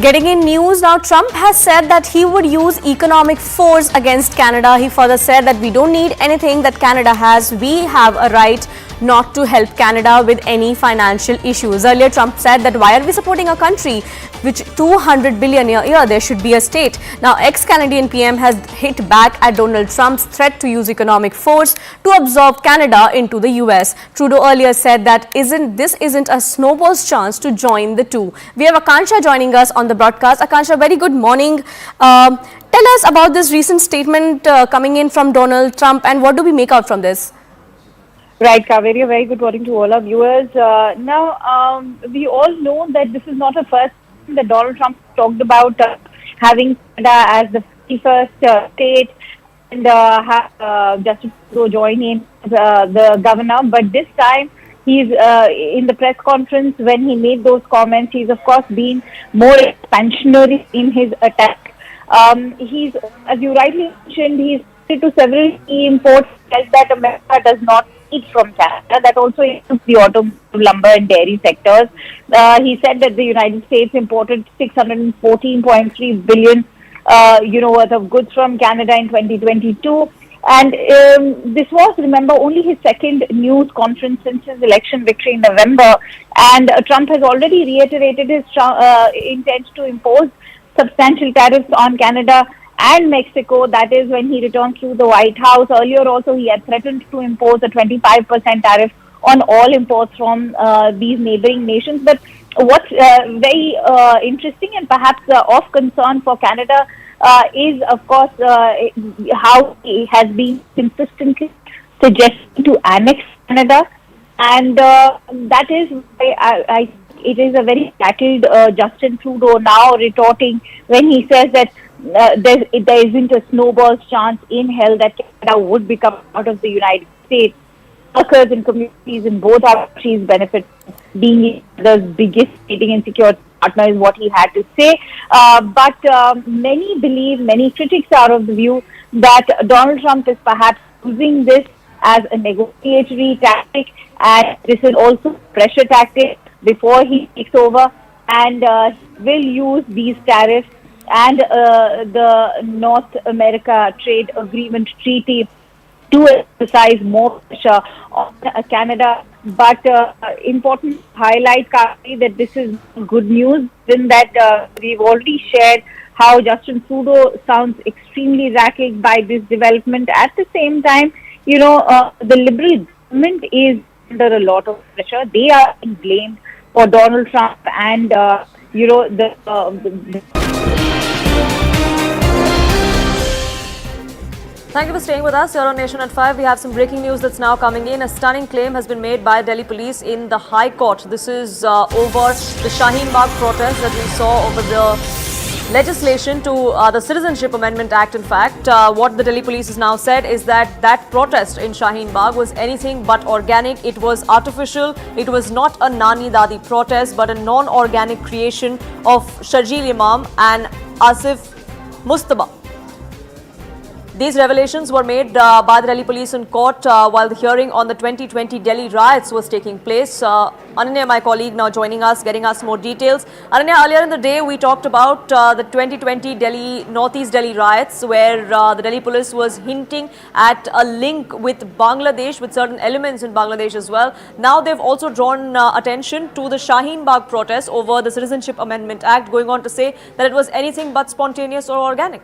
Speaker 1: Getting in news now, Trump has said that he would use economic force against Canada. He further said that we don't need anything that Canada has. We have a right not to help Canada with any financial issues. Earlier, Trump said that why are we supporting a country which $200 billion a year? There should be a state. Now, ex-Canadian PM has hit back at Donald Trump's threat to use economic force to absorb Canada into the US. Trudeau earlier said that this isn't a snowball's chance to join the two. We have Akansha joining us on the broadcast. Akansha, very good morning. Tell us about this recent statement coming in from Donald Trump, and what do we make out from this?
Speaker 2: Right, Kaveri, a very good morning to all our viewers. Now, we all know that this is not a first time that Donald Trump talked about having Canada as the 51st state and have Justin Trudeau join in the governor. But this time, he's in the press conference when he made those comments, he's of course been more expansionary in his attack. He's, as you rightly mentioned, he's to several key imports that America does not need from Canada. That also includes the automotive, lumber and dairy sectors. He said that the United States imported 614.3 billion worth of goods from Canada in 2022. And this was, remember, only his second news conference since his election victory in November. And Trump has already reiterated his intent to impose substantial tariffs on Canada and Mexico. That is when he returned to the White House. Earlier also, he had threatened to impose a 25% tariff on all imports from these neighboring nations. But what's very interesting and perhaps of concern for Canada is, of course, how he has been consistently suggesting to annex Canada. And that is why it is a very tackled Justin Trudeau now retorting when he says that there isn't a snowball's chance in hell that Canada would become part of the United States. Workers and communities in both our countries benefit from being the biggest trading and security partner, is what he had to say. But many critics are of the view that Donald Trump is perhaps using this as a negotiatory tactic, and this is also a pressure tactic before he takes over, and will use these tariffs and the North America Trade Agreement Treaty to exercise more pressure on Canada. But important to highlight, Kaveri, that this is good news, in that we've already shared how Justin Trudeau sounds extremely erratic by this development. At the same time, the Liberal government is under a lot of pressure. They are being blamed for Donald Trump and,
Speaker 1: Thank you for staying with us. You're on Nation at 5. We have some breaking news that's now coming in. A stunning claim has been made by Delhi police in the High Court. This is over the Shaheen Bagh protest that we saw over the legislation to the Citizenship Amendment Act. In fact, what the Delhi police has now said is that protest in Shaheen Bagh was anything but organic. It was artificial. It was not a Nani Dadi protest, but a non-organic creation of Sharjeel Imam and Asif Mustaba. These revelations were made by the Delhi police in court while the hearing on the 2020 Delhi riots was taking place. Ananya, my colleague, now joining us, getting us more details. Ananya, earlier in the day, we talked about the 2020 Northeast Delhi riots, where the Delhi police was hinting at a link with Bangladesh, with certain elements in Bangladesh as well. Now they've also drawn attention to the Shaheen Bagh protest over the Citizenship Amendment Act, going on to say that it was anything but spontaneous or organic.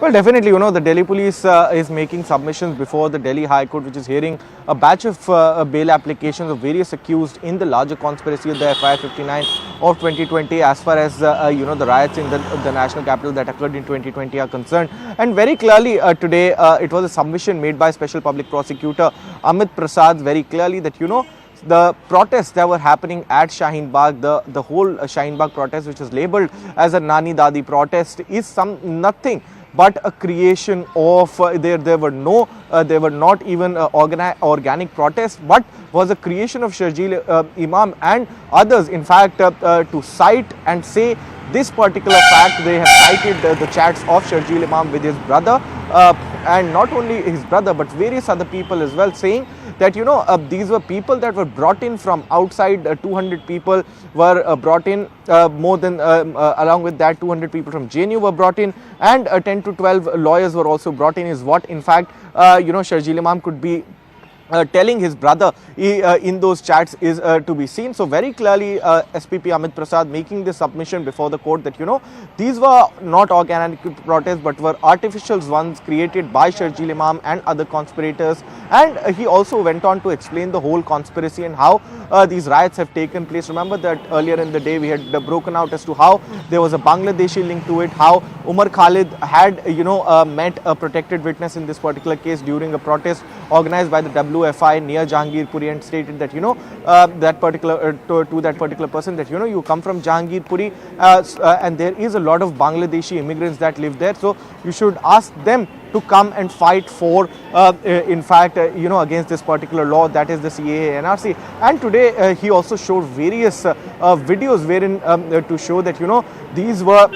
Speaker 14: Well, definitely, the Delhi police is making submissions before the Delhi High Court, which is hearing a batch of bail applications of various accused in the larger conspiracy of the FIR 59 of 2020, as far as, the riots in the national capital that occurred in 2020 are concerned. And very clearly today, it was a submission made by Special Public Prosecutor Amit Prasad, very clearly that, the protests that were happening at Shaheen Bagh, the whole Shaheen Bagh protest, which was labelled as a Nani Dadi protest, is nothing but a creation of there were not even organic protests, but was a creation of Sharjeel Imam and others. In fact, to cite and say this particular fact, they have cited the chats of Sharjeel Imam with his brother, and not only his brother but various other people as well, saying that these were people that were brought in from outside. 200 people were brought in, more than along with that 200 people from JNU were brought in, and 10 to 12 lawyers were also brought in, is what in fact Sharjeel Imam could be telling his brother in those chats is to be seen. So very clearly SPP Amit Prasad making this submission before the court that these were not organic protests but were artificial ones created by Sharjeel Imam and other conspirators. And he also went on to explain the whole conspiracy and how these riots have taken place. Remember that earlier in the day we had broken out as to how there was a Bangladeshi link to it, how Umar Khalid had met a protected witness in this particular case during a protest organized by the WFI near Jahangirpuri, and stated that that particular to that particular person that you come from Jahangirpuri and there is a lot of Bangladeshi immigrants that live there, so you should ask them to come and fight for, in fact, against this particular law, that is the CAA NRC. And today he also showed various videos wherein to show that, these were,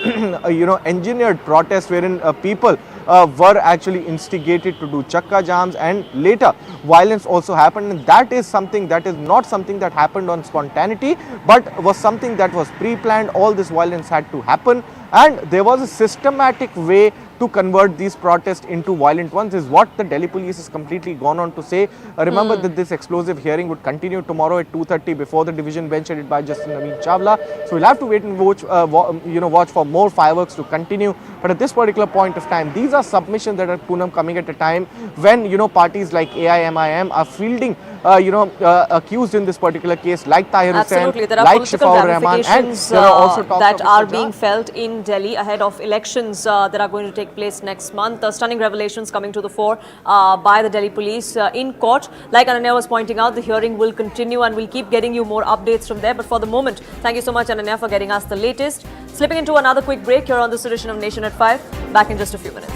Speaker 14: engineered protests wherein people were actually instigated to do chakka jams, and later violence also happened. And that is something that is not something that happened on spontaneity, but was something that was pre-planned. All this violence had to happen, and there was a systematic way to convert these protests into violent ones, is what the Delhi police has completely gone on to say. Remember that this explosive hearing would continue tomorrow at 2:30 before the division bench headed by Justice Naveen Chawla. So we'll have to wait and watch, watch for more fireworks to continue. But at this particular point of time, these are submissions that are, Poonam, coming at a time when, parties like AIMIM are fielding accused in this particular case, like Tahir Hussain,
Speaker 1: there are
Speaker 14: like
Speaker 1: political
Speaker 14: Shifaur Rahman, and there are also talks
Speaker 1: that
Speaker 14: of
Speaker 1: are being felt in Delhi ahead of elections that are going to take place next month. Stunning revelations coming to the fore by the Delhi police in court. Like Ananya was pointing out, the hearing will continue and we'll keep getting you more updates from there. But for the moment, thank you so much, Ananya, for getting us the latest. Slipping into another quick break here on this edition of Nation at 5. Back in just a few minutes.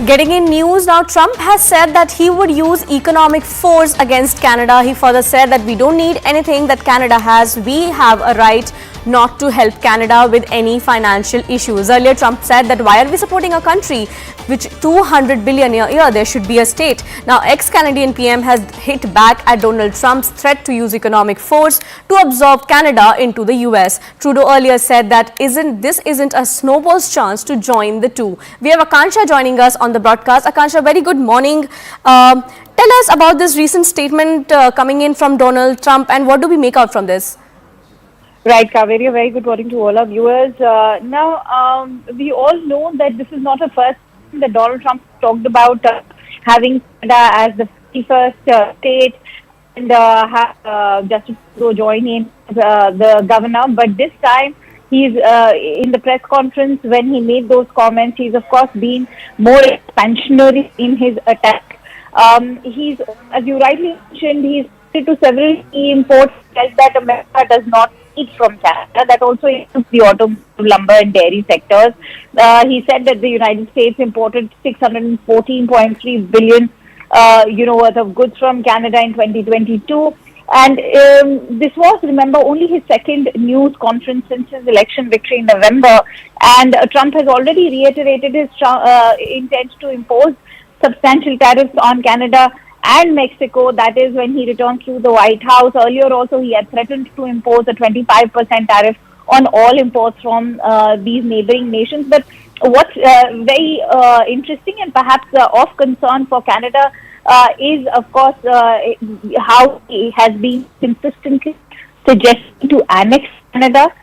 Speaker 15: Getting in news now, Trump has said that he would use economic force against Canada. He further said that we don't need anything that Canada has. We have a right not to help Canada with any financial issues. Earlier, Trump said that why are we supporting a country which $200 billion a year, there should be a state. Now, ex-Canadian PM has hit back at Donald Trump's threat to use economic force to absorb Canada into the US. Trudeau earlier said that this isn't a snowball's chance to join the two. We have Akansha joining us on the broadcast. Akansha, very good morning. Tell us about this recent statement coming in from Donald Trump, and what do we make out from this?
Speaker 2: Right, Kaveri, a very good morning to all our viewers. Now, we all know that this is not a first time that Donald Trump talked about having Canada as the 51st state and have Justin Trudeau join in the governor. But this time, he's in the press conference when he made those comments, he's of course been more expansionary in his attack. He's, as you rightly mentioned, he's to several key imports that America does not need from Canada. That also includes the automotive, lumber and dairy sectors. He said that the United States imported 614.3 billion worth of goods from Canada in 2022. And this was, remember, only his second news conference since his election victory in November. And Trump has already reiterated his intent to impose substantial tariffs on Canada and Mexico. That is when he returned to the White House. Earlier also, he had threatened to impose a 25% tariff on all imports from these neighboring nations. But what's very interesting and perhaps of concern for Canada is, of course, how he has been consistently suggesting to annex Canada.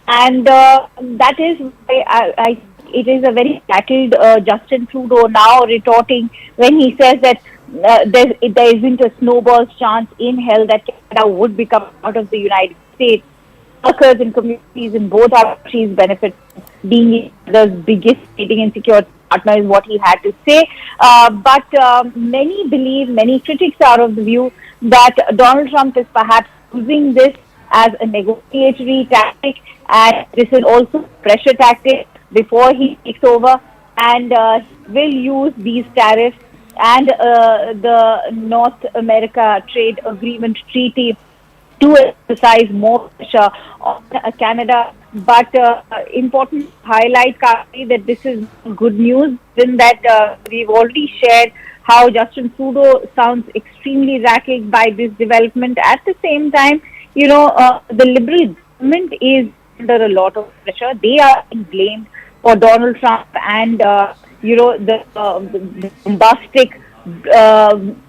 Speaker 2: And that is why it is a very tackled Justin Trudeau now retorting when he says that there isn't a snowball's chance in hell that Canada would become part of the United States. Workers and communities in both our countries benefit from being the biggest trading and security partner, is what he had to say. But many critics are of the view that Donald Trump is perhaps using this as a negotiatory tactic, and this is also a pressure tactic before he takes over, and will use these tariffs and the North America Trade Agreement Treaty to exercise more pressure on Canada. But important to highlight, Kaveri, that this is good news, in that we've already shared how Justin Trudeau sounds extremely erratic by this development. At the same time, the Liberal government is under a lot of pressure. They are blamed for Donald Trump and the bombastic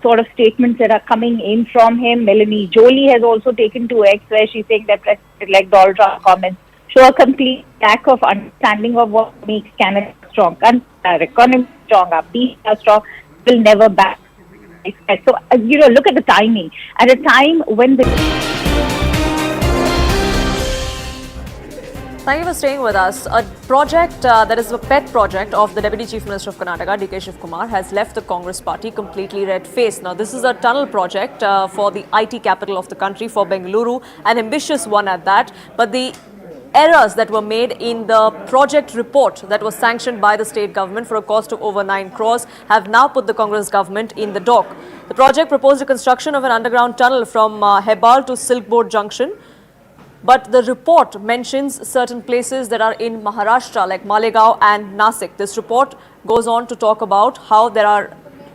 Speaker 2: sort of statements that are coming in from him. Melanie Jolie has also taken to X, where she's saying that President-elect Donald Trump comments show a complete lack of understanding of what makes Canada strong. And our economy is strong, our peace are strong, will never back. So, look at the timing. At a time when
Speaker 1: Thank you for staying with us. A project that is a pet project of the Deputy Chief Minister of Karnataka, D.K. Shivkumar, has left the Congress party completely red-faced. Now, this is a tunnel project for the IT capital of the country, for Bengaluru, an ambitious one at that. But the errors that were made in the project report that was sanctioned by the state government for a cost of over 9 crores have now put the Congress government in the dock. The project proposed the construction of an underground tunnel from Hebal to Silkboard Junction. But the report mentions certain places that are in Maharashtra like Malegaon and Nasik. This report goes on to talk about how there are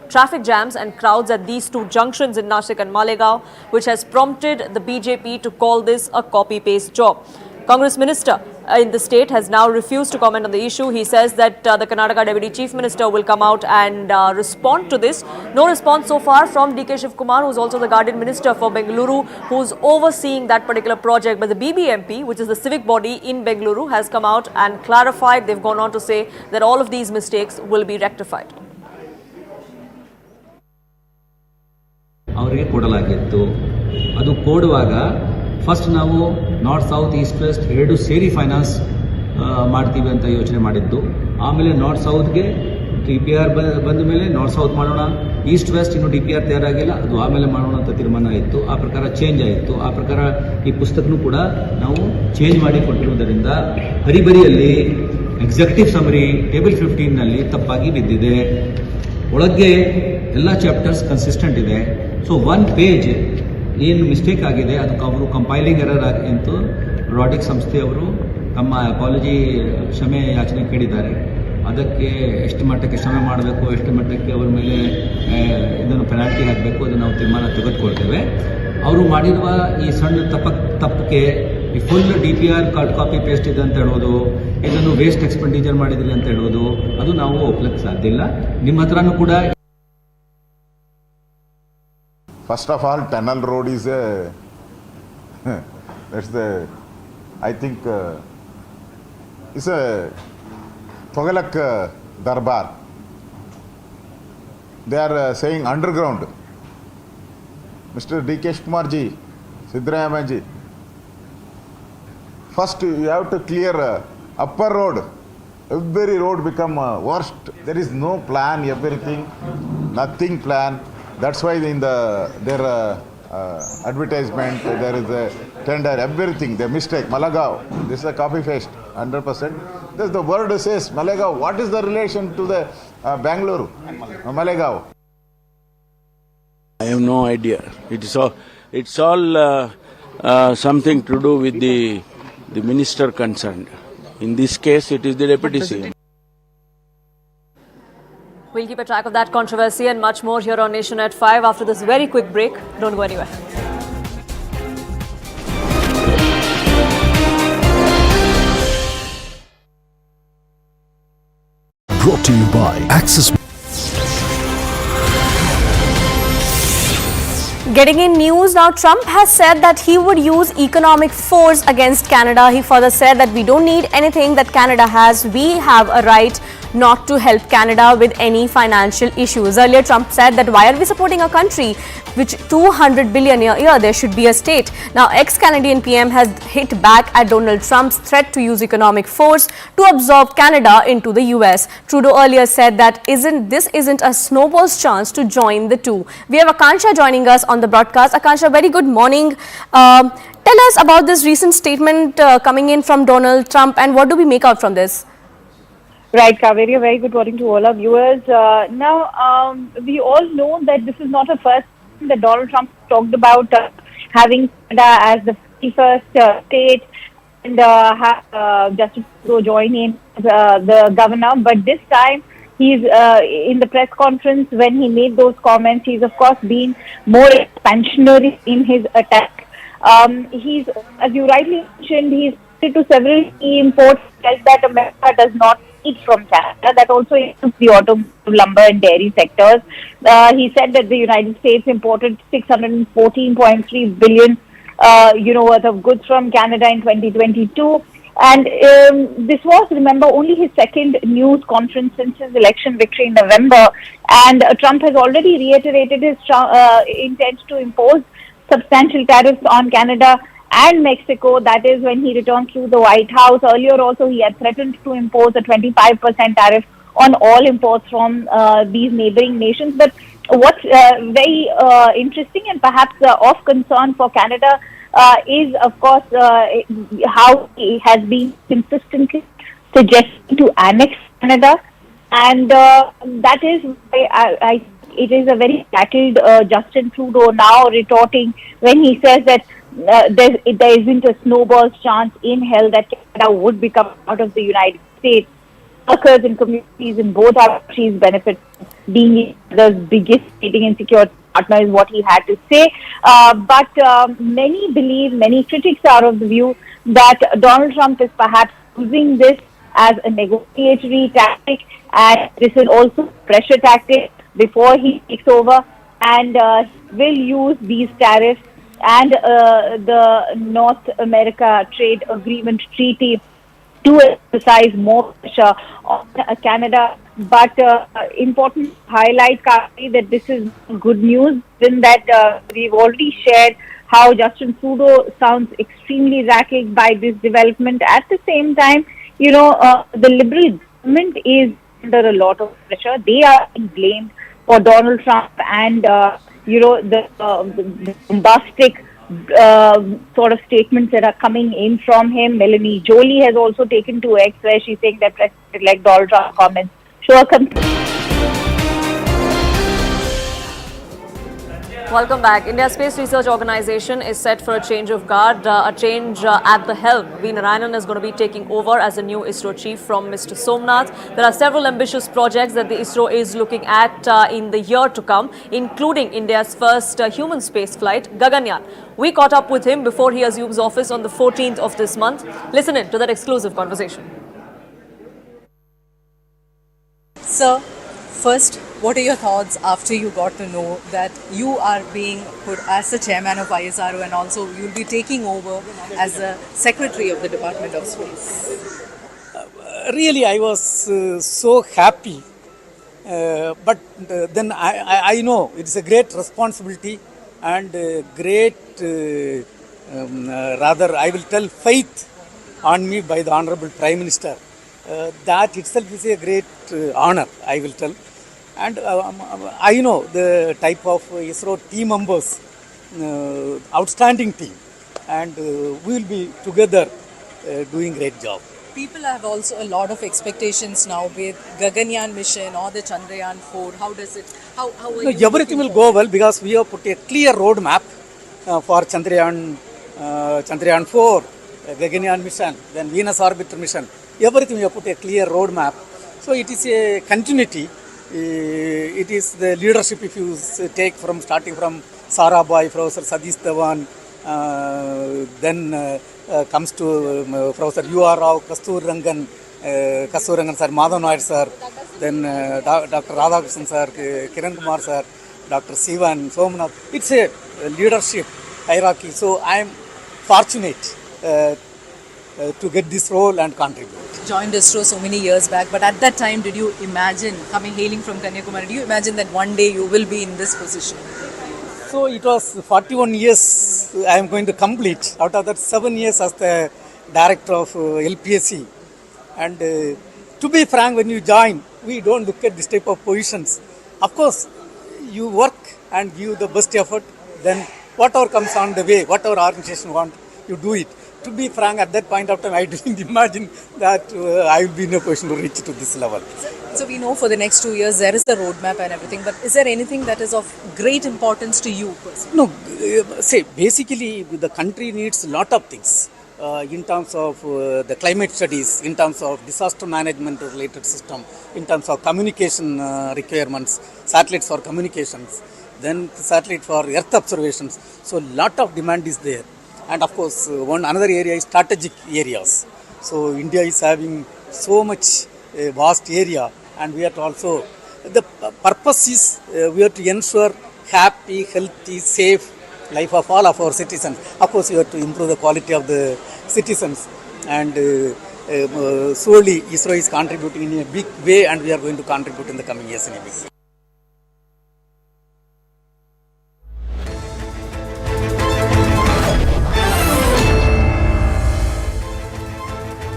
Speaker 1: traffic jams and crowds at these two junctions in Nasik and Malegaon, which has prompted the BJP to call this a copy-paste job. Congress minister in the state has now refused to comment on the issue. He says that the Karnataka Deputy Chief Minister will come out and respond to this. No response so far from D.K. Shivkumar, who's also the Guardian Minister for Bengaluru, who's overseeing that particular project. But the BBMP, which is the civic body in Bengaluru, has come out and clarified. They've gone on to say that all of these mistakes will be rectified.
Speaker 16: ಅವರಿಗೆ ಕೊಡಲಾಗಿತ್ತು ಅದು ಕೊಡುವಾಗ first ನಾವು north south East West ಎರಡು ಸೇರಿ finance ಮಾಡ್ತೀವಿ ಅಂತ ಯೋಚನೆ ಮಾಡಿದ್ದು. ಆಮೇಲೆ ನಾರ್ತ್ ಸೌತ್ಗೆ DPR ಬಂದ ಮೇಲೆ ನಾರ್ತ್ ಸೌತ್ ಮಾಡೋಣ, ಈಸ್ಟ್ ವೆಸ್ಟ್ ಇನ್ನು DPR ತಯಾರಾಗಿಲ್ಲ, ಅದು ಆಮೇಲೆ ಮಾಡೋಣ ಅಂತ ತೀರ್ಮಾನ ಆಯಿತು. ಆ ಪ್ರಕಾರ ಚೇಂಜ್ ಆಯಿತು. ಆ ಪ್ರಕಾರ ಈ ಪುಸ್ತಕನೂ ಕೂಡ ನಾವು ಚೇಂಜ್ ಮಾಡಿ ಕೊಟ್ಟಿರುವುದರಿಂದ ಹರಿಬರಿಯಲ್ಲಿ ಎಕ್ಸಿಕ್ಯೂಟಿವ್ ಸಮರಿ ಟೇಬಲ್ 15ನಲ್ಲಿ ತಪ್ಪಾಗಿ ಬಿದ್ದಿದೆ. ಒಳಗೆ ಎಲ್ಲ ಚಾಪ್ಟರ್ಸ್ ಕನ್ಸಿಸ್ಟೆಂಟ್ ಇದೆ. ಸೊ 1 ಪೇಜ್ ಏನು ಮಿಸ್ಟೇಕ್ ಆಗಿದೆ ಅದು ಅವರು ಕಂಪೈಲಿಂಗ್ ಎರರ್ ಎಂದು ರಾಡಿಕ್ ಸಂಸ್ಥೆಯವರು ತಮ್ಮ ಅಪಾಲಜಿ ಕ್ಷಮೆ ಯಾಚನೆ ಕೇಳಿದ್ದಾರೆ. ಅದಕ್ಕೆ ಎಷ್ಟು ಮಟ್ಟಕ್ಕೆ ಕ್ಷಮೆ ಮಾಡಬೇಕು, ಎಷ್ಟು ಮಟ್ಟಕ್ಕೆ ಅವರ ಮೇಲೆ ಇದನ್ನು ಪೆನಾಲ್ಟಿ ಹಾಕಬೇಕು, ಅದನ್ನು ನಾವು ತೀರ್ಮಾನ ತೆಗೆದುಕೊಳ್ತೇವೆ. ಅವರು ಮಾಡಿರುವ ಈ ಸಣ್ಣ ತಪ್ಪಕ್ಕೆ ಈ full DPR card copy paste ಇದೆ ಅಂತ ಹೇಳೋದು, ಇದನ್ನು ವೇಸ್ಟ್ ಎಕ್ಸ್ಪೆಂಡಿಚರ್ ಮಾಡಿದ್ದೀವಿ ಅಂತ ಹೇಳೋದು, ಅದು ನಾವು ಒಪ್ಲಕ್ಕೆ ಸಾಧ್ಯ ಇಲ್ಲ. ನಿಮ್ಮ ಹತ್ರನೂ ಕೂಡ.
Speaker 17: First of all, tunnel road is I think, it's a Togalak Darbar. They are saying underground. Mr. D.K. Shivkumar-ji, Siddaramaiah-ji, first you have to clear upper road. Every road become worst. There is no plan, everything, nothing plan. That's why in their advertisement there is a tender, everything, the mistake. Malegaon, this is a copy paste, 100%. This the word says Malegaon. What is the relation to the Bengaluru? Malegaon.
Speaker 18: I have no idea. It's all something to do with the minister concerned. In this case, it is the deputy CM.
Speaker 1: We'll keep a track of that controversy and much more here on Nation at 5 after this very quick break. Don't go anywhere.
Speaker 19: Brought to you by Axis.
Speaker 15: Getting in news now, Trump has said that he would use economic force against Canada. He further said that we don't need anything that Canada has. We have a right not to help Canada with any financial issues. Earlier, Trump said that why are we supporting a country which $200 billion a year? There should be a state. Now, ex-Canadian PM has hit back at Donald Trump's threat to use economic force to absorb Canada into the US. Trudeau earlier said that this isn't a snowball's chance to join the two. We have Akansha joining us on the broadcast. Akansha, very good morning. Tell us about this recent statement coming in from Donald Trump and what do we make out from this?
Speaker 2: Right, Kaveri, a very good morning to all our viewers. Now, we all know that this is not a first time that Donald Trump talked about having Canada as the 51st state and Justice Trudeau join in the governor. But this time, he's in the press conference when he made those comments, he's of course been more expansionary in his attack. He's, as you rightly mentioned, he's to several key imports that America does not need from Canada. That also includes the automotive, lumber and dairy sectors. He said that the United States imported 614.3 billion worth of goods from Canada in 2022. And this was, remember, only his second news conference since his election victory in November. And Trump has already reiterated his intent to impose substantial tariffs on Canada and Mexico. That is when he returned to the White House. Earlier also, he had threatened to impose a 25% tariff on all imports from these neighboring nations. But what's very interesting and perhaps of concern for Canada is, of course, how he has been consistently suggesting to annex Canada. And that is why it is a very tackled Justin Trudeau now retorting when he says that there isn't a snowball's chance in hell that Canada would become part of the United States. Workers and communities in both our countries benefit from being the biggest trading and security partner is what he had to say. But many critics are of the view that Donald Trump is perhaps using this as a negotiatory tactic, and this is also pressure tactic before he takes over, and will use these tariffs and the North America Trade Agreement Treaty to exercise more pressure on Canada. But important to highlight, Kaveri, that this is good news, in that we've already shared how Justin Trudeau sounds extremely rattled by this development. At the same time, the Liberal government is under a lot of pressure. They are being blamed for Donald Trump and, the bombastic sort of statements that are coming in from him. Melanie Jolie has also taken to X, where she's saying that President-elect Donald Trump comments show a
Speaker 1: Welcome back. India's Space Research Organization is set for a change of guard, a change at the helm. V. Narayanan is going to be taking over as the new ISRO chief from Mr. Somnath. There are several ambitious projects that the ISRO is looking at in the year to come, including India's first human space flight, Gaganyaan. We caught up with him before he assumes office on the 14th of this month. Listen in to that exclusive conversation.
Speaker 20: Sir, first, what are your thoughts after you got to know that you are being put as the chairman of ISRO and also you'll be taking over as the secretary of the Department of Space?
Speaker 21: Really, I was so happy. But then I know it's a great responsibility and great, rather, I will tell, faith on me by the Honorable Prime Minister. That itself is a great honor, I will tell. And I know the type of ISRO team members, outstanding team, and we will be together doing great job.
Speaker 20: People have also a lot of expectations now with Gaganyaan mission or the Chandrayaan 4. How does it, how are you
Speaker 21: everything will go well because we have put a clear roadmap for Chandrayaan 4, Gaganyaan mission, then Venus orbiter mission. Everything we have put a clear roadmap. So it is a continuity. It is the leadership, if you take from starting from Sarabhai, Professor Satish Dhawan, then comes to Professor U.R. Rao, Kasturangan sir, Madhav Nair sir, then Dr. Radhakrishnan sir, Kiran Kumar sir, Dr. Sivan, Somnath. It's a leadership hierarchy. So I am fortunate to get this role and contribute.
Speaker 20: Joined ISRO so many years back, but at that time, did you imagine, hailing from Kanyakumari, do you imagine that one day you will be in this position?
Speaker 21: So it was 41 years I am going to complete. Out of that, 7 years as the director of LPSC. And to be frank, when you join, we don't look at this type of positions. Of course, you work and give the best effort, then whatever comes on the way, whatever organization wants, you do it. To be frank, at that point of time, I didn't imagine that I will be in a position to reach to this level.
Speaker 20: So we know for the next 2 years there is a roadmap and everything, but is there anything that is of great importance to you personally?
Speaker 21: No, basically the country needs a lot of things in terms of the climate studies, in terms of disaster management related system, in terms of communication requirements, satellites for communications, then satellite for earth observations. So lot of demand is there. And of course, another area is strategic areas. So India is having so much vast area, and we have to also, the purpose is we have to ensure happy, healthy, safe life of all of our citizens. Of course, we have to improve the quality of the citizens, and slowly ISRO is contributing in a big way, and we are going to contribute in the coming years in a big way.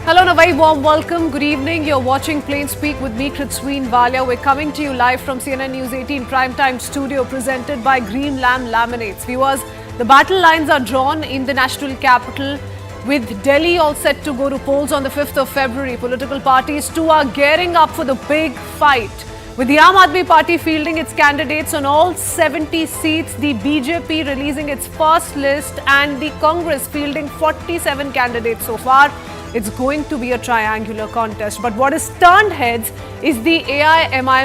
Speaker 3: Hello and a very warm welcome. Good evening. You're watching Plain Speak with me, Kritsween Valia. We're coming to you live from CNN News 18 Primetime Studio, presented by Green Lamb Laminates. Viewers, the battle lines are drawn in the national capital, with Delhi all set to go to polls on the 5th of February. Political parties too are gearing up for the big fight. With the Aam Aadmi Party fielding its candidates on all 70 seats, the BJP releasing its first list, and the Congress fielding 47 candidates so far. It's going to be a triangular contest. But what has turned heads is the AIMI